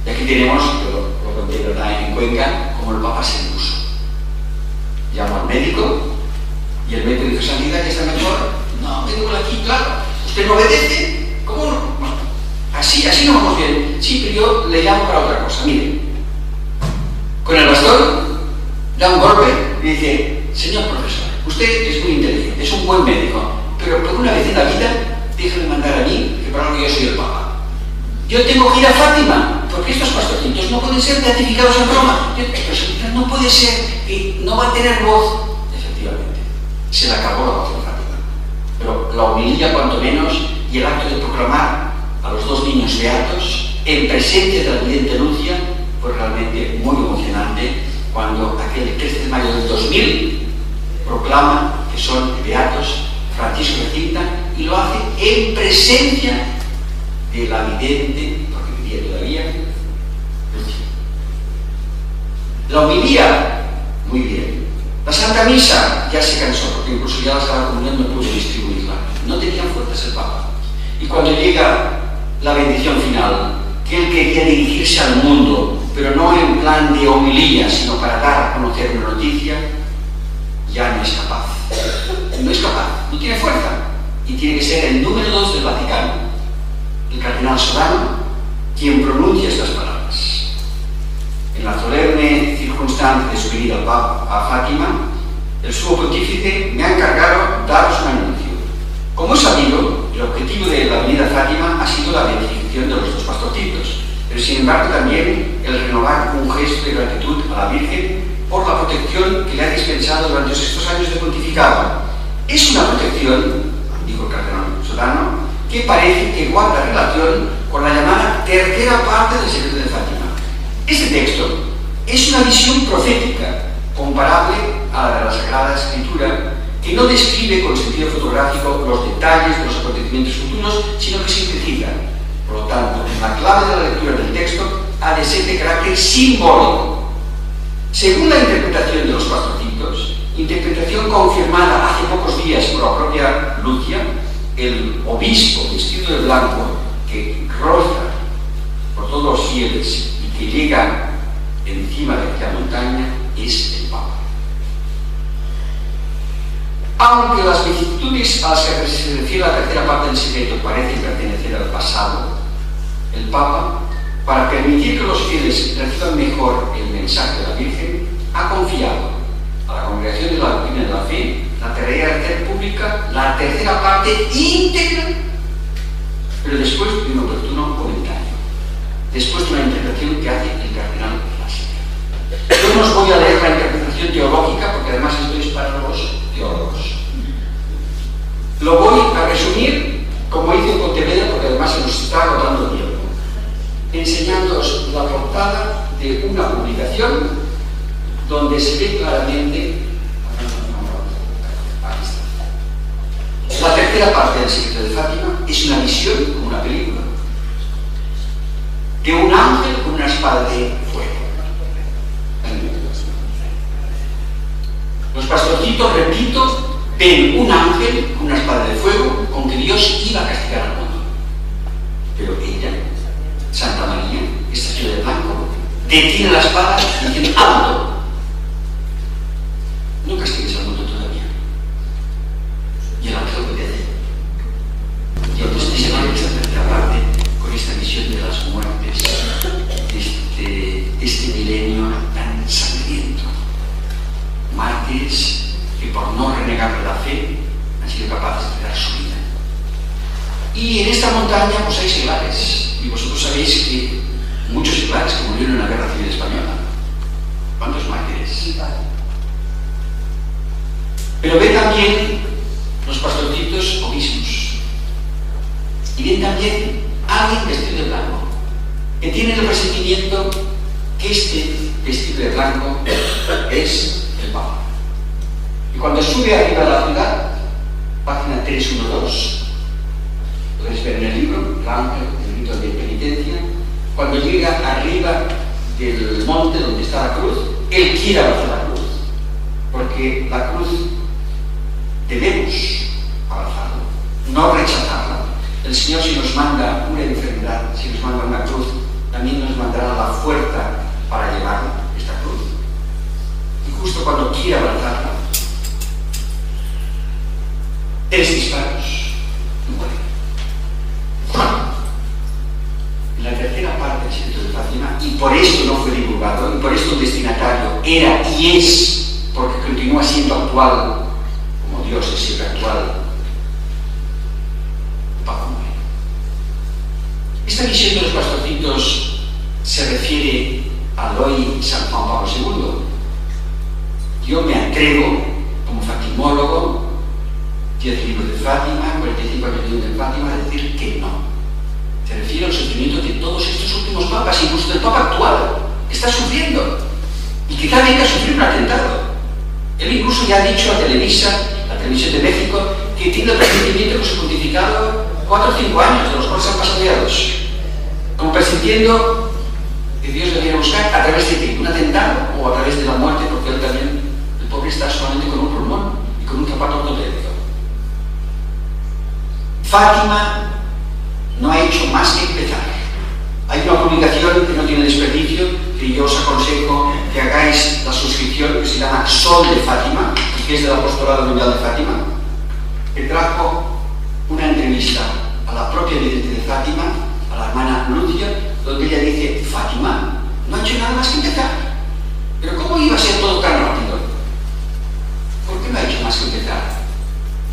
Y aquí tenemos, yo lo conté en Cuenca, como el Papa se impuso. Llamó al médico y el médico dijo: Santidad, ¿ya está mejor? No, médico, aquí, claro. ¿Usted no obedece? ¿Cómo no? Bueno, así no vamos bien. Sí, pero yo le llamo para otra cosa. Mire, con el bastón da un golpe y dice: señor profesor, usted es muy inteligente, es un buen médico, pero por una vez en la vida déjeme mandar a mí, que para lo que yo soy el Papa. Yo tengo que ir a Fátima, porque estos pastorcitos no pueden ser beatificados en Roma. No puede ser, y no va a tener voz. Efectivamente, se le acabó la voz en Fátima. Pero la humildad, cuanto menos, y el acto de proclamar a los 2 niños beatos en presencia de la vidente Lucia fue realmente muy emocionante, cuando aquel 13 de mayo del 2000 proclama que son beatos Francisco de Cinta, y lo hace en presencia de la vidente, porque vivía todavía, Lucia. La homilía, muy bien. La Santa Misa ya se cansó, porque incluso ya la Sagrada Comunión no pudo distribuirla. No tenían fuerzas el Papa. Y cuando llega la bendición final, que él quería dirigirse al mundo, pero no en plan de homilía, sino para dar a conocer una noticia, ya no es capaz. No es capaz, no tiene fuerza. Y tiene que ser el número 2 del Vaticano, el cardenal Sodano, quien pronuncia estas palabras. En la solemne circunstancia de su venida a Fátima, el sumo pontífice me ha encargado daros un anuncio. Como es sabido, el objetivo de la venida a Fátima ha sido la beatificación de los 2 pastorcitos, pero sin embargo también el renovar un gesto de gratitud a la Virgen por la protección que le ha dispensado durante estos años de pontificado. Es una protección, dijo el cardenal Sodano, que parece que guarda relación con la llamada tercera parte del secreto de Fátima. Este texto es una visión profética comparable a la de la Sagrada Escritura, que no describe con sentido fotográfico los detalles de los acontecimientos futuros, sino que sintetiza. Por lo tanto, la clave de la lectura del texto ha de ser de carácter simbólico. Según la interpretación de los pastorcitos, interpretación confirmada hace pocos días por la propia Lucia, el obispo vestido de blanco que roza por todos los fieles y que llega encima de aquella montaña es el Papa. Aunque las vicisitudes a las que se refiere la tercera parte del secreto parecen pertenecer al pasado, el Papa, para permitir que los fieles reciban mejor el mensaje de la Virgen, ha confiado a la Congregación de la Doctrina de la Fe la tarea de hacer pública la tercera parte íntegra, pero después de un oportuno comentario, después de una interpretación que hace el cardenal Clásica. Yo no os voy a leer la interpretación teológica, porque además esto es para los teólogos. Lo voy a resumir como hice en Pontevedra, porque además se nos está agotando el tiempo, enseñándoos la portada de una publicación donde se ve claramente la tercera parte del secreto de Fátima. Es una visión, como una película, de un ángel con una espada de fuego. Los pastorcitos, repito, ven un ángel con una espada de fuego con que Dios iba a castigar al mundo. Pero ella, Santa María, esta ciudad de blanco, detiene la espada diciendo: ¡alto! No castigues al mundo todavía. Y el ángel obedece. Y entonces se va a esta tercera parte con esta visión de las muertes, este milenio tan sangriento. Mártires que por no renegar la fe han sido capaces de dar su vida. Y en esta montaña pues hay seglares, y vosotros sabéis que muchos seglares que murieron en la Guerra Civil Española. ¿Cuántos mártires? Pero ven también los pastorcitos obispos, y ven también a alguien vestido de blanco, que tiene el presentimiento que este vestido de blanco es el Papa. Y cuando sube arriba de la ciudad, página 312, podéis ver en el libro, el ángel, el grito de penitencia, cuando llega arriba del monte donde está la cruz, él quiere abrazar la cruz, porque la cruz debemos abrazarla, no rechazarla. El Señor, si nos manda una enfermedad, si nos manda una cruz, también nos mandará la fuerza para llevar esta cruz. Y justo cuando quiere abrazarla, 3 disparos y muere. En la tercera parte del secreto de Fátima, y por esto no fue divulgado, y por esto el destinatario era y es, porque continúa siendo actual, como Dios es siempre actual, Papa muere. Esta visión de los pastorcitos se refiere al hoy San Juan Pablo II. Yo me atrevo, como fatimólogo, 10 libros de Fátima, 45 años de Fátima, a decir que no. Se refiere al sufrimiento de todos estos últimos papas, incluso del Papa actual, que está sufriendo y que cada día sufrió un atentado. Él incluso ya ha dicho a Televisa, la televisión de México, que tiene el presentimiento que su pontificado 4 o 5 años, de los cuales han pasado ya 2, como presintiendo que Dios le viene a buscar a través de un atentado o a través de la muerte, porque él también, el pobre, está solamente con un pulmón y con un zapato ortopédico. Fátima no ha hecho más que empezar. Hay una publicación que no tiene desperdicio, que yo os aconsejo que hagáis la suscripción, que se llama Sol de Fátima, que es del Apostolado Mundial de Fátima, que trajo una entrevista a la propia vidente de Fátima, a la hermana Lucia, donde ella dice: Fátima no ha hecho nada más que empezar. Pero ¿cómo iba a ser todo tan rápido? ¿Por qué no ha hecho más que empezar?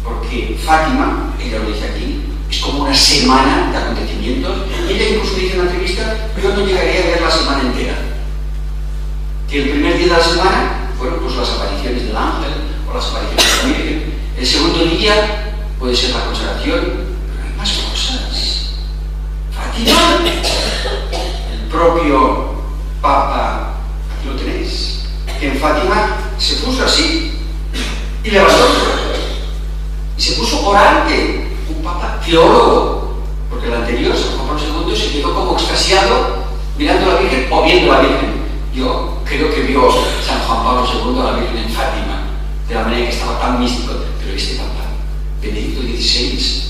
Porque Fátima, ella lo dice aquí, es como una semana de acontecimientos, y ella incluso dice en la entrevista: yo no llegaría a ver la semana entera. Que el primer día de la semana fueron pues las apariciones del ángel o las apariciones de la Virgen. El segundo día puede ser la consagración, pero hay más cosas. propio Papa, aquí lo tenéis, que en Fátima se puso así y levantó y se puso orante, un Papa teólogo, porque el anterior, San Juan Pablo II, se quedó como extasiado mirando a la Virgen o viendo a la Virgen. Yo creo que vio San Juan Pablo II a la Virgen en Fátima, de la manera que estaba tan místico, pero este Papa, Benedicto XVI,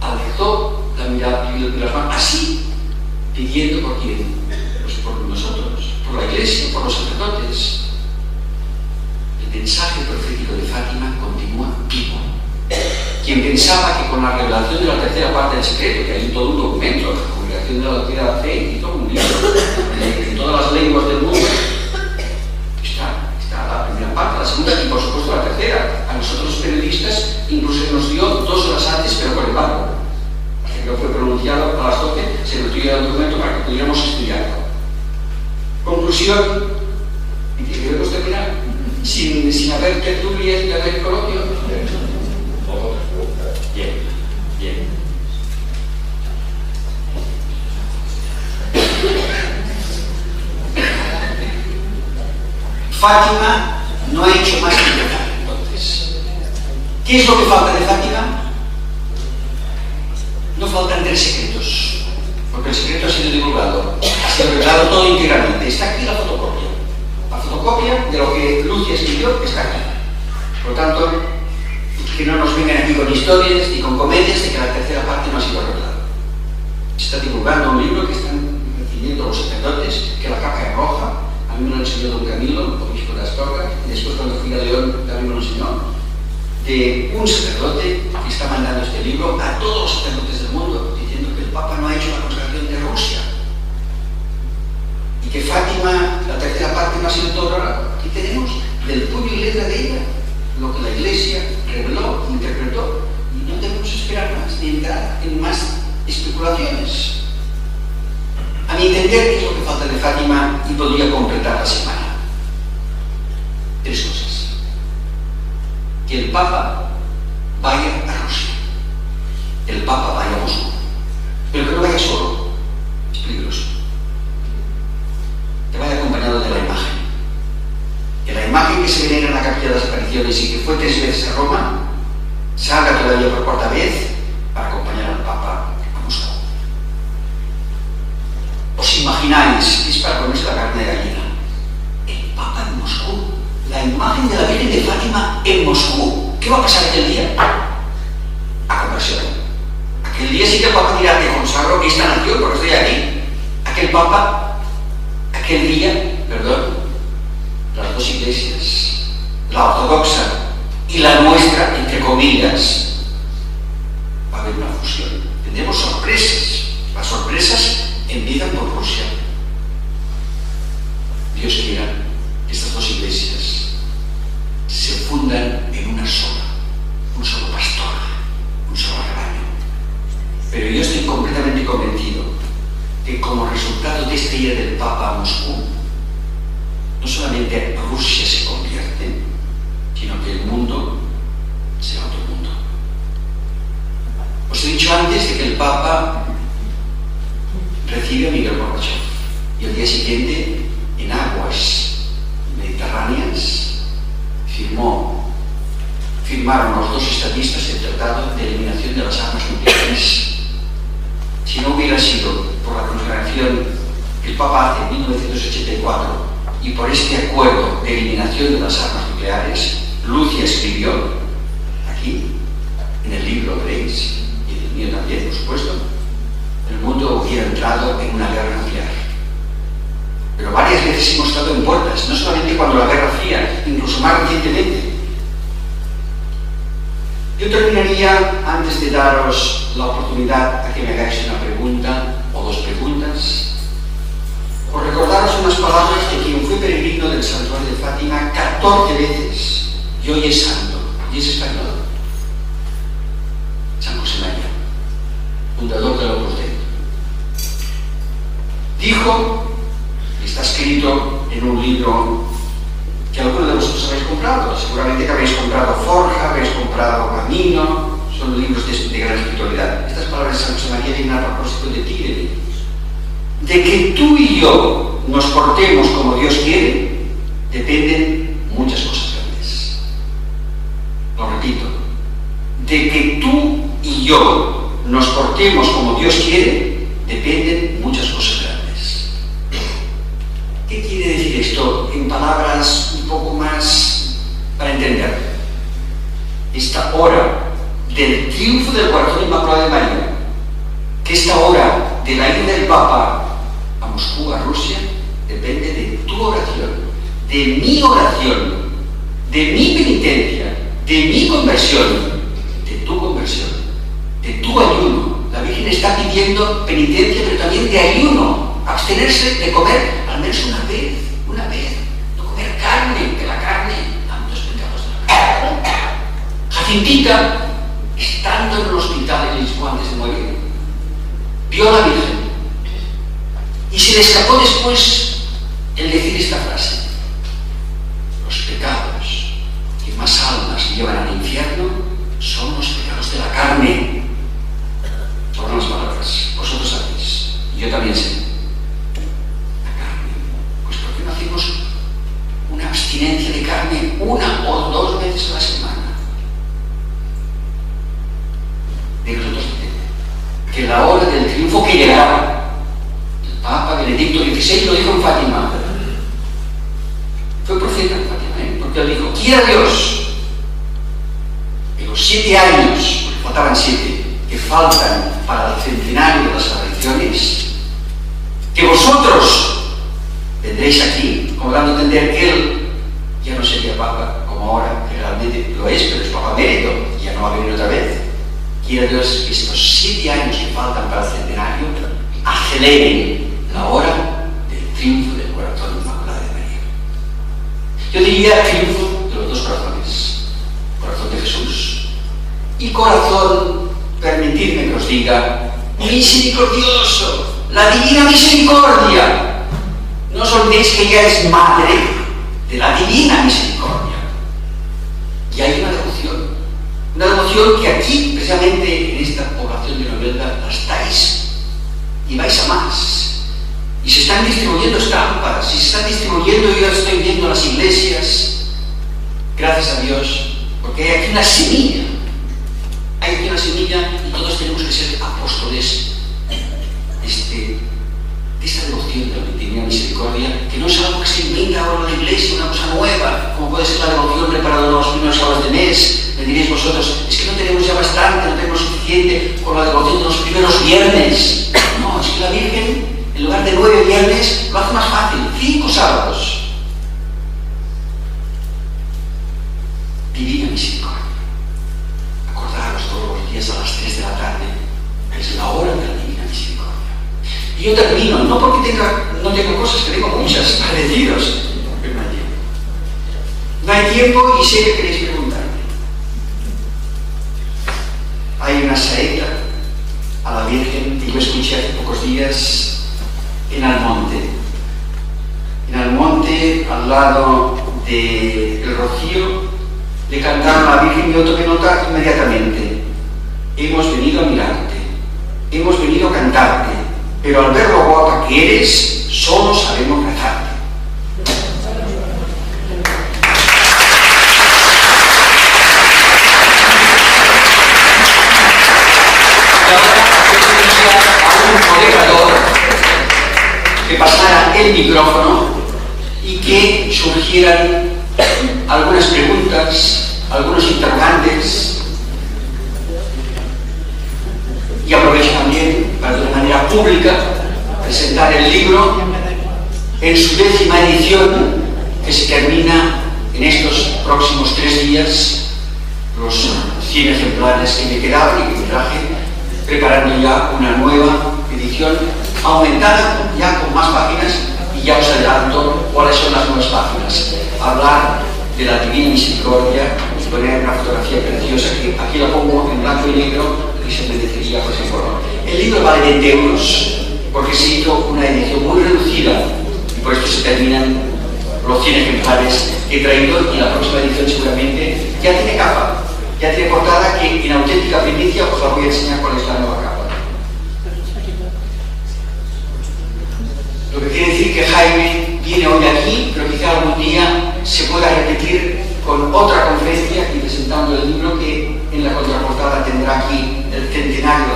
alzó la mirada y las manos así, pidiendo por quién, pues por nosotros, por la Iglesia, por los sacerdotes. El mensaje profético de Fátima continúa vivo. Quien pensaba que con la revelación de la tercera parte del secreto, que hay todo un documento, la Congregación de la Doctrina de la Fe, y todo un libro, en todas las lenguas del mundo, está la primera parte, la segunda y por supuesto la tercera. A nosotros los periodistas incluso se nos dio 2 horas antes, pero por embargo, hasta que fue pronunciado a las 12, se nos dio el documento para que pudiéramos estudiarlo. Conclusión, y debemos terminar, sin haber tertulias ni haber coloquio. Bien, bien. Fátima no ha hecho más que empezar, entonces. ¿Qué es lo que falta de Fátima? No faltan 3 secretos, porque el secreto ha sido divulgado, ha sido revelado todo integralmente. Está aquí la fotocopia. La fotocopia de lo que Lucia escribió está aquí. Por lo tanto, que no nos vengan aquí con historias ni con comedias de que la tercera parte no ha sido revelada. Se está divulgando un libro que están recibiendo los sacerdotes, que la capa es roja. A mí me lo enseñó don Camilo, obispo de Astorga, y después cuando fui a León también me lo enseñó, de un sacerdote que está mandando este libro a todos los sacerdotes del mundo, diciendo que el Papa no ha hecho la consagración de Rusia, y que Fátima, la tercera parte, no ha sido todo raro. Aquí tenemos del puño y letra de ella lo que la Iglesia reveló, interpretó, y no debemos esperar más, ni entrar en más especulaciones. A mi entender, ¿qué es lo que falta de Fátima y podría completar la semana? 3 cosas. Que el Papa vaya a Rusia, el Papa vaya a Moscú, pero que no vaya solo, es peligroso. Que vaya acompañado de la imagen. Que la imagen que se venera en la Capilla de las Apariciones y que fue 3 veces a Roma, salga todavía por 4ª vez para acompañar al Papa a Moscú. ¿Os imagináis que es para comerse la carne de gallina? El Papa en Moscú, la imagen de la Virgen de Fátima en Moscú. ¿Qué va a pasar aquel día? A conversión. Aquel día sí que el Papa dirá: te consagro esta nación porque estoy aquí. Aquel día, las 2 iglesias, la ortodoxa y la nuestra, entre comillas, va a haber una fusión. Tendremos sorpresas. Las sorpresas empiezan por Rusia. Dios quiera que estas 2 iglesias se fundan en una sola, un solo pastor, un solo rebaño. Pero yo estoy completamente convencido que como resultado de este ir del Papa a Moscú, no solamente Rusia se convierte, sino que el mundo será otro mundo. Os he dicho antes de que el Papa recibe a Miguel Gorbachev y al día siguiente, en aguas mediterráneas, firmaron los 2 estadistas el Tratado de Eliminación de las Armas Nucleares. Si no hubiera sido por la consagración que el Papa hace en 1984 y por este acuerdo de eliminación de las armas nucleares, Lucia escribió aquí, en el libro veréis, y en el mío también, por supuesto, el mundo hubiera entrado en una guerra nuclear. Pero varias veces hemos estado en puertas, no solamente cuando la Guerra Fría, incluso más recientemente. Yo terminaría, antes de daros la oportunidad a que me hagáis una pregunta o 2 preguntas, por recordaros unas palabras de quien fue peregrino del santuario de Fátima 14 veces y hoy es santo, y es español. San José María, fundador del Opus Dei. Dijo, está escrito en un libro que algunos de vosotros habéis comprado, seguramente que habéis comprado Forja, habéis comprado Camino, son libros de gran espiritualidad. Estas palabras de San José María vienen a propósito de ti y de mí. De que tú y yo nos portemos como Dios quiere, dependen muchas cosas grandes. Lo repito. De que tú y yo nos portemos como Dios quiere, dependen muchas cosas grandes. ¿Qué quiere decir esto en palabras un poco más para entender? Esta hora del triunfo del corazón inmaculado de María, que esta hora de la ida del Papa a Moscú, a Rusia, depende de tu oración, de mi oración, de mi penitencia, de mi conversión, de tu conversión, de tu ayuno. La Virgen está pidiendo penitencia, pero también de ayuno, abstenerse de comer al menos una vez, no comer carne, que la carne da muchos pecados de la carne. Jacintita, estando en el hospital en Lisboa antes de morir, vio a la Virgen y se le escapó después el decir esta frase: los pecados que más almas llevan al infierno son los pecados de la carne. Por unas palabras, vosotros sabéis, y yo también sé. La carne. Pues ¿por qué no hacemos una abstinencia de carne 1 o 2 veces a la semana? De nosotros que la hora del triunfo que llegará, el Papa Benedicto XVI lo dijo en Fátima. Fue profeta en Fátima, porque él dijo: quiera Dios que los 7 años, porque faltaban 7, que faltan para el centenario de las apariciones, que vosotros vendréis aquí, como dando a entender que él ya no sería Papa como ahora, que realmente lo es, pero es Papa Emérito, y ya no va a venir otra vez. Quiera Dios que estos 7 años que faltan para el centenario aceleren la hora del triunfo del corazón inmaculado de María. Yo diría triunfo de los dos corazones: corazón de Jesús y corazón, permitidme que os diga, misericordioso, la divina misericordia. No os olvidéis que ella es madre de la divina misericordia. Y hay una devoción que aquí, precisamente en esta población de Novelda, la estáis y vais a más. Y se están distribuyendo estampas, y se están distribuyendo, yo estoy viendo las iglesias, gracias a Dios, porque hay aquí una semilla. Hay aquí una semilla y todos tenemos que ser apóstoles de esta devoción de la divina misericordia, que no es algo que se inventa ahora en la iglesia, una cosa nueva, como puede ser la devoción preparada los primeros sábados de mes. Me diréis vosotros: es que no tenemos ya bastante, no tenemos suficiente con la devoción de los primeros viernes. No, es que la Virgen, en lugar de 9 viernes, lo hace más fácil: 5 sábados. Divina misericordia. Acordaros todos los días a las 3 de la tarde, es la hora de la divina misericordia. Y yo termino, no porque no tenga cosas, que tengo muchas, para deciros, porque no hay tiempo. No hay tiempo y sé que queréis preguntarme. Hay una saeta a la Virgen que yo escuché hace pocos días en Almonte. En Almonte, al lado del Rocío, le cantaron a la Virgen y yo tomé nota inmediatamente: hemos venido a mirarte, hemos venido a cantarte, pero al ver lo guapa que eres, solo sabemos rezarte. Que pasara el micrófono y que surgieran algunas preguntas, algunos interrogantes, y aprovecho también para de una manera pública presentar el libro en su 10ª edición, que se termina en estos próximos 3 días, los 100 ejemplares que me quedaban y que me traje, preparando ya una nueva edición aumentada, ya con más páginas, y ya os adelanto cuáles son las nuevas páginas. Hablar de la divina misericordia, poner una fotografía preciosa, que aquí la pongo en blanco y negro, y se merecería pues en color. El libro vale 20 euros, porque se hizo una edición muy reducida, y por esto se terminan los 100 ejemplares que he traído, y la próxima edición seguramente ya tiene capa, ya tiene portada, que en auténtica primicia os la voy a enseñar cuál es la nueva capa.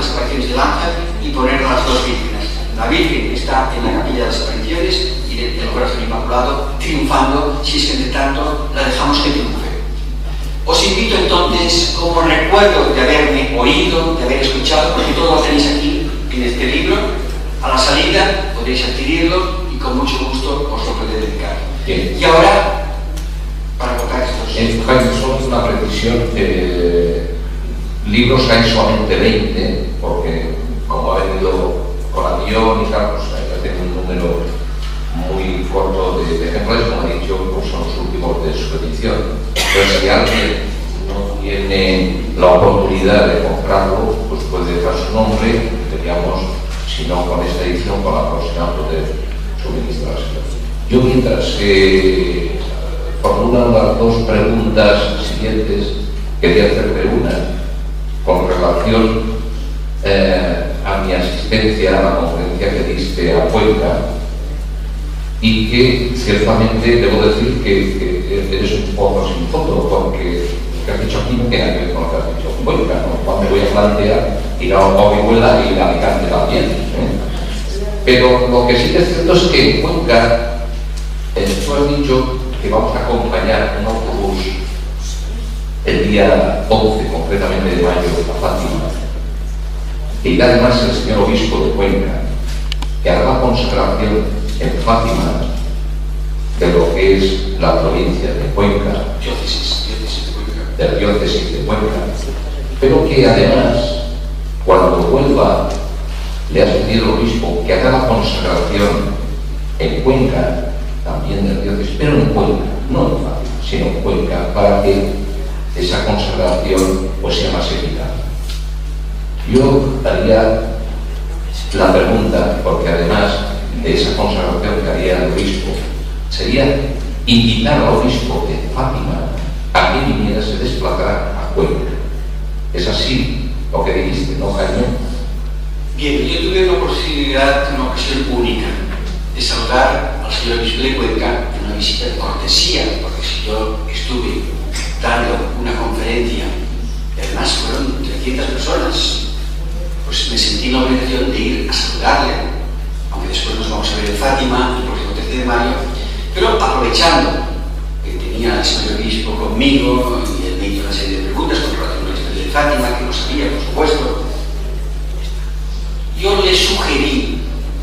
las apariciones del ángel y poner a las dos vírgenes. La Virgen está en la capilla de las apariciones y el corazón inmaculado triunfando, si es que entre tanto la dejamos que triunfe. Os invito entonces, como recuerdo de haberme oído, de haber escuchado, porque todo lo tenéis aquí en este libro, a la salida podéis adquirirlo y con mucho gusto os lo podré dedicar. Bien. Y ahora, para votar estos... Jaime, solo una precisión. Libros hay solamente 20, porque como ha venido con avión y tal, pues ya tengo un número muy corto de ejemplares, como he dicho, pues son los últimos de su edición. Pero si alguien no tiene la oportunidad de comprarlo, pues puede dejar su nombre, digamos, si no con esta edición, con la próxima poder suministrárselo. Yo mientras formulan las dos preguntas siguientes, quería hacerle una con relación a mi asistencia a la conferencia que diste a Cuenca, y que ciertamente debo decir que eres un poco sin foto, porque lo que has dicho aquí no tiene que ver con lo que has dicho en Cuenca, ¿no? Me voy a plantear ir a Orihuela y a Alicante también, Pero lo que sí es cierto es que en Cuenca tú has dicho que vamos a acompañar un autobús el día 11, concretamente de mayo, a Fátima, y además el señor obispo de Cuenca, que hará la consagración en Fátima de lo que es la provincia de Cuenca, de la diócesis de Cuenca, pero que además, cuando vuelva, le ha pedido al obispo que haga la consagración en Cuenca, también de la diócesis, pero en Cuenca, no en Fátima, sino en Cuenca, para que esa consagración pues sea más eficaz. Yo haría la pregunta, porque además de esa consagración que haría el obispo, sería invitar al obispo de Fátima a que viniera, se desplazara a Cuenca. Es así lo que dijiste, ¿no, Jaime? Bien, yo tuve una ocasión única de saludar al señor obispo de Cuenca en una visita de cortesía, porque si yo estuve dando una conferencia, y además fueron 300 personas, pues me sentí en la obligación de ir a saludarle, aunque después nos vamos a ver en Fátima el próximo 13 de mayo, pero aprovechando que tenía el señor obispo conmigo y él me hizo una serie de preguntas con relación a la historia de Fátima, que no sabía, por supuesto, yo le sugerí,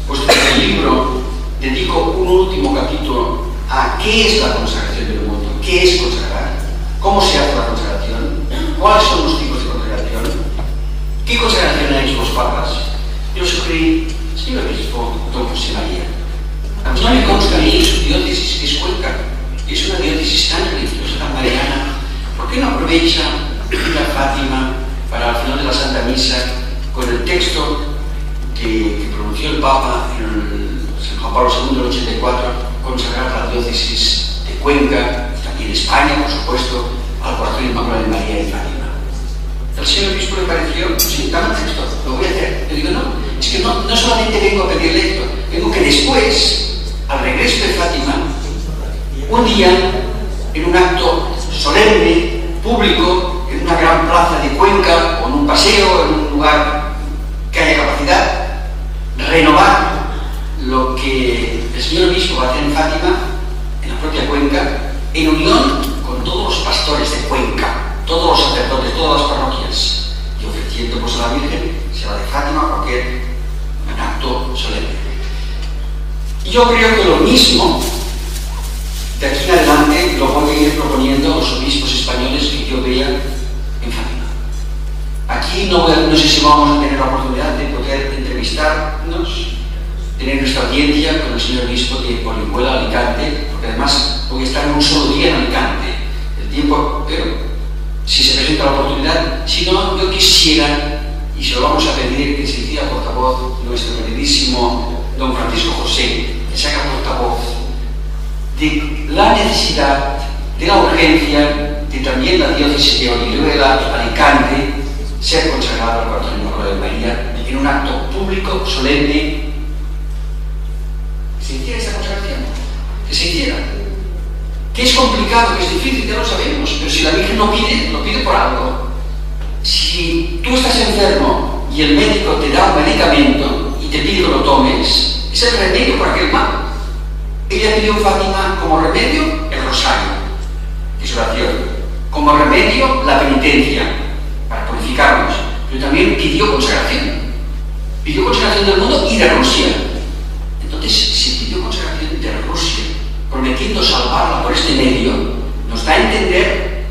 pues en el libro dedico un último capítulo a qué es la consagración del mundo, qué es consagrar, cómo se hace la consagración, cuáles son los tipos de consagración, qué consagración han hecho los papas. Yo sugerí, señor obispo don José María, a mí me consta en su diócesis que es Cuenca, y es una diócesis tan religiosa, tan mariana, ¿por qué no aprovecha ir a Fátima para al final de la Santa Misa con el texto que pronunció el Papa en San Juan Pablo II en el 84, consagrar la diócesis de Cuenca, también España, por supuesto, al corazón inmaculado de María y Fátima? El señor obispo le pareció, sí, dame el texto, lo voy a hacer. Le digo, no, es que no solamente vengo a pedirle esto, vengo que después, al regreso de Fátima, un día, en un acto solemne, público, en una gran plaza de Cuenca, o en un paseo, en un lugar que haya capacidad, renovar lo que el señor obispo va a hacer en Fátima, en la propia Cuenca, en unión con todos los pastores de Cuenca, todos los sacerdotes, todas las parroquias, y ofreciendo pues a la Virgen, sea de Fátima, cualquier un acto solemne. Y yo creo que lo mismo, de aquí en adelante, lo voy a ir proponiendo a los obispos españoles que yo vea en Fátima. Aquí no sé si vamos a tener la oportunidad de poder entrevistarnos, tener nuestra audiencia con el señor obispo de Orihuela, Alicante, porque además voy a estar en un solo día en Alicante. El tiempo, pero si se presenta la oportunidad, si no, yo quisiera, y se lo vamos a pedir, que se hiciera portavoz nuestro queridísimo don Francisco José, que se haga portavoz de la necesidad, de la urgencia de también la diócesis de Orihuela, Alicante, ser consagrada al corazón inmaculado de María en un acto público, solemne. ¿Se hiciera esa consagración? Que se hiciera. Que es complicado, que es difícil, ya lo sabemos, pero si la Virgen lo pide por algo. Si tú estás enfermo y el médico te da un medicamento y te pide que lo tomes, es el remedio por aquel mal. Ella pidió en Fátima como remedio el rosario, que es oración, como remedio la penitencia, para purificarnos, pero también pidió consagración del mundo y de Rusia. Entonces, si pidió consagración de Rusia, prometiendo salvarla por este medio, nos da a entender,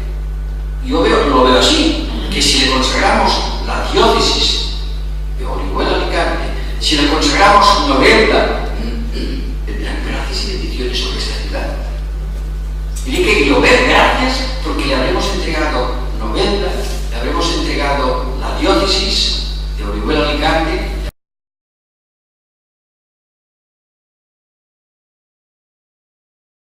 lo veo así, que si le consagramos la diócesis de Orihuela Alicante, si le consagramos Novelda, tendrán gracias y bendiciones sobre esta ciudad. Y que Llobet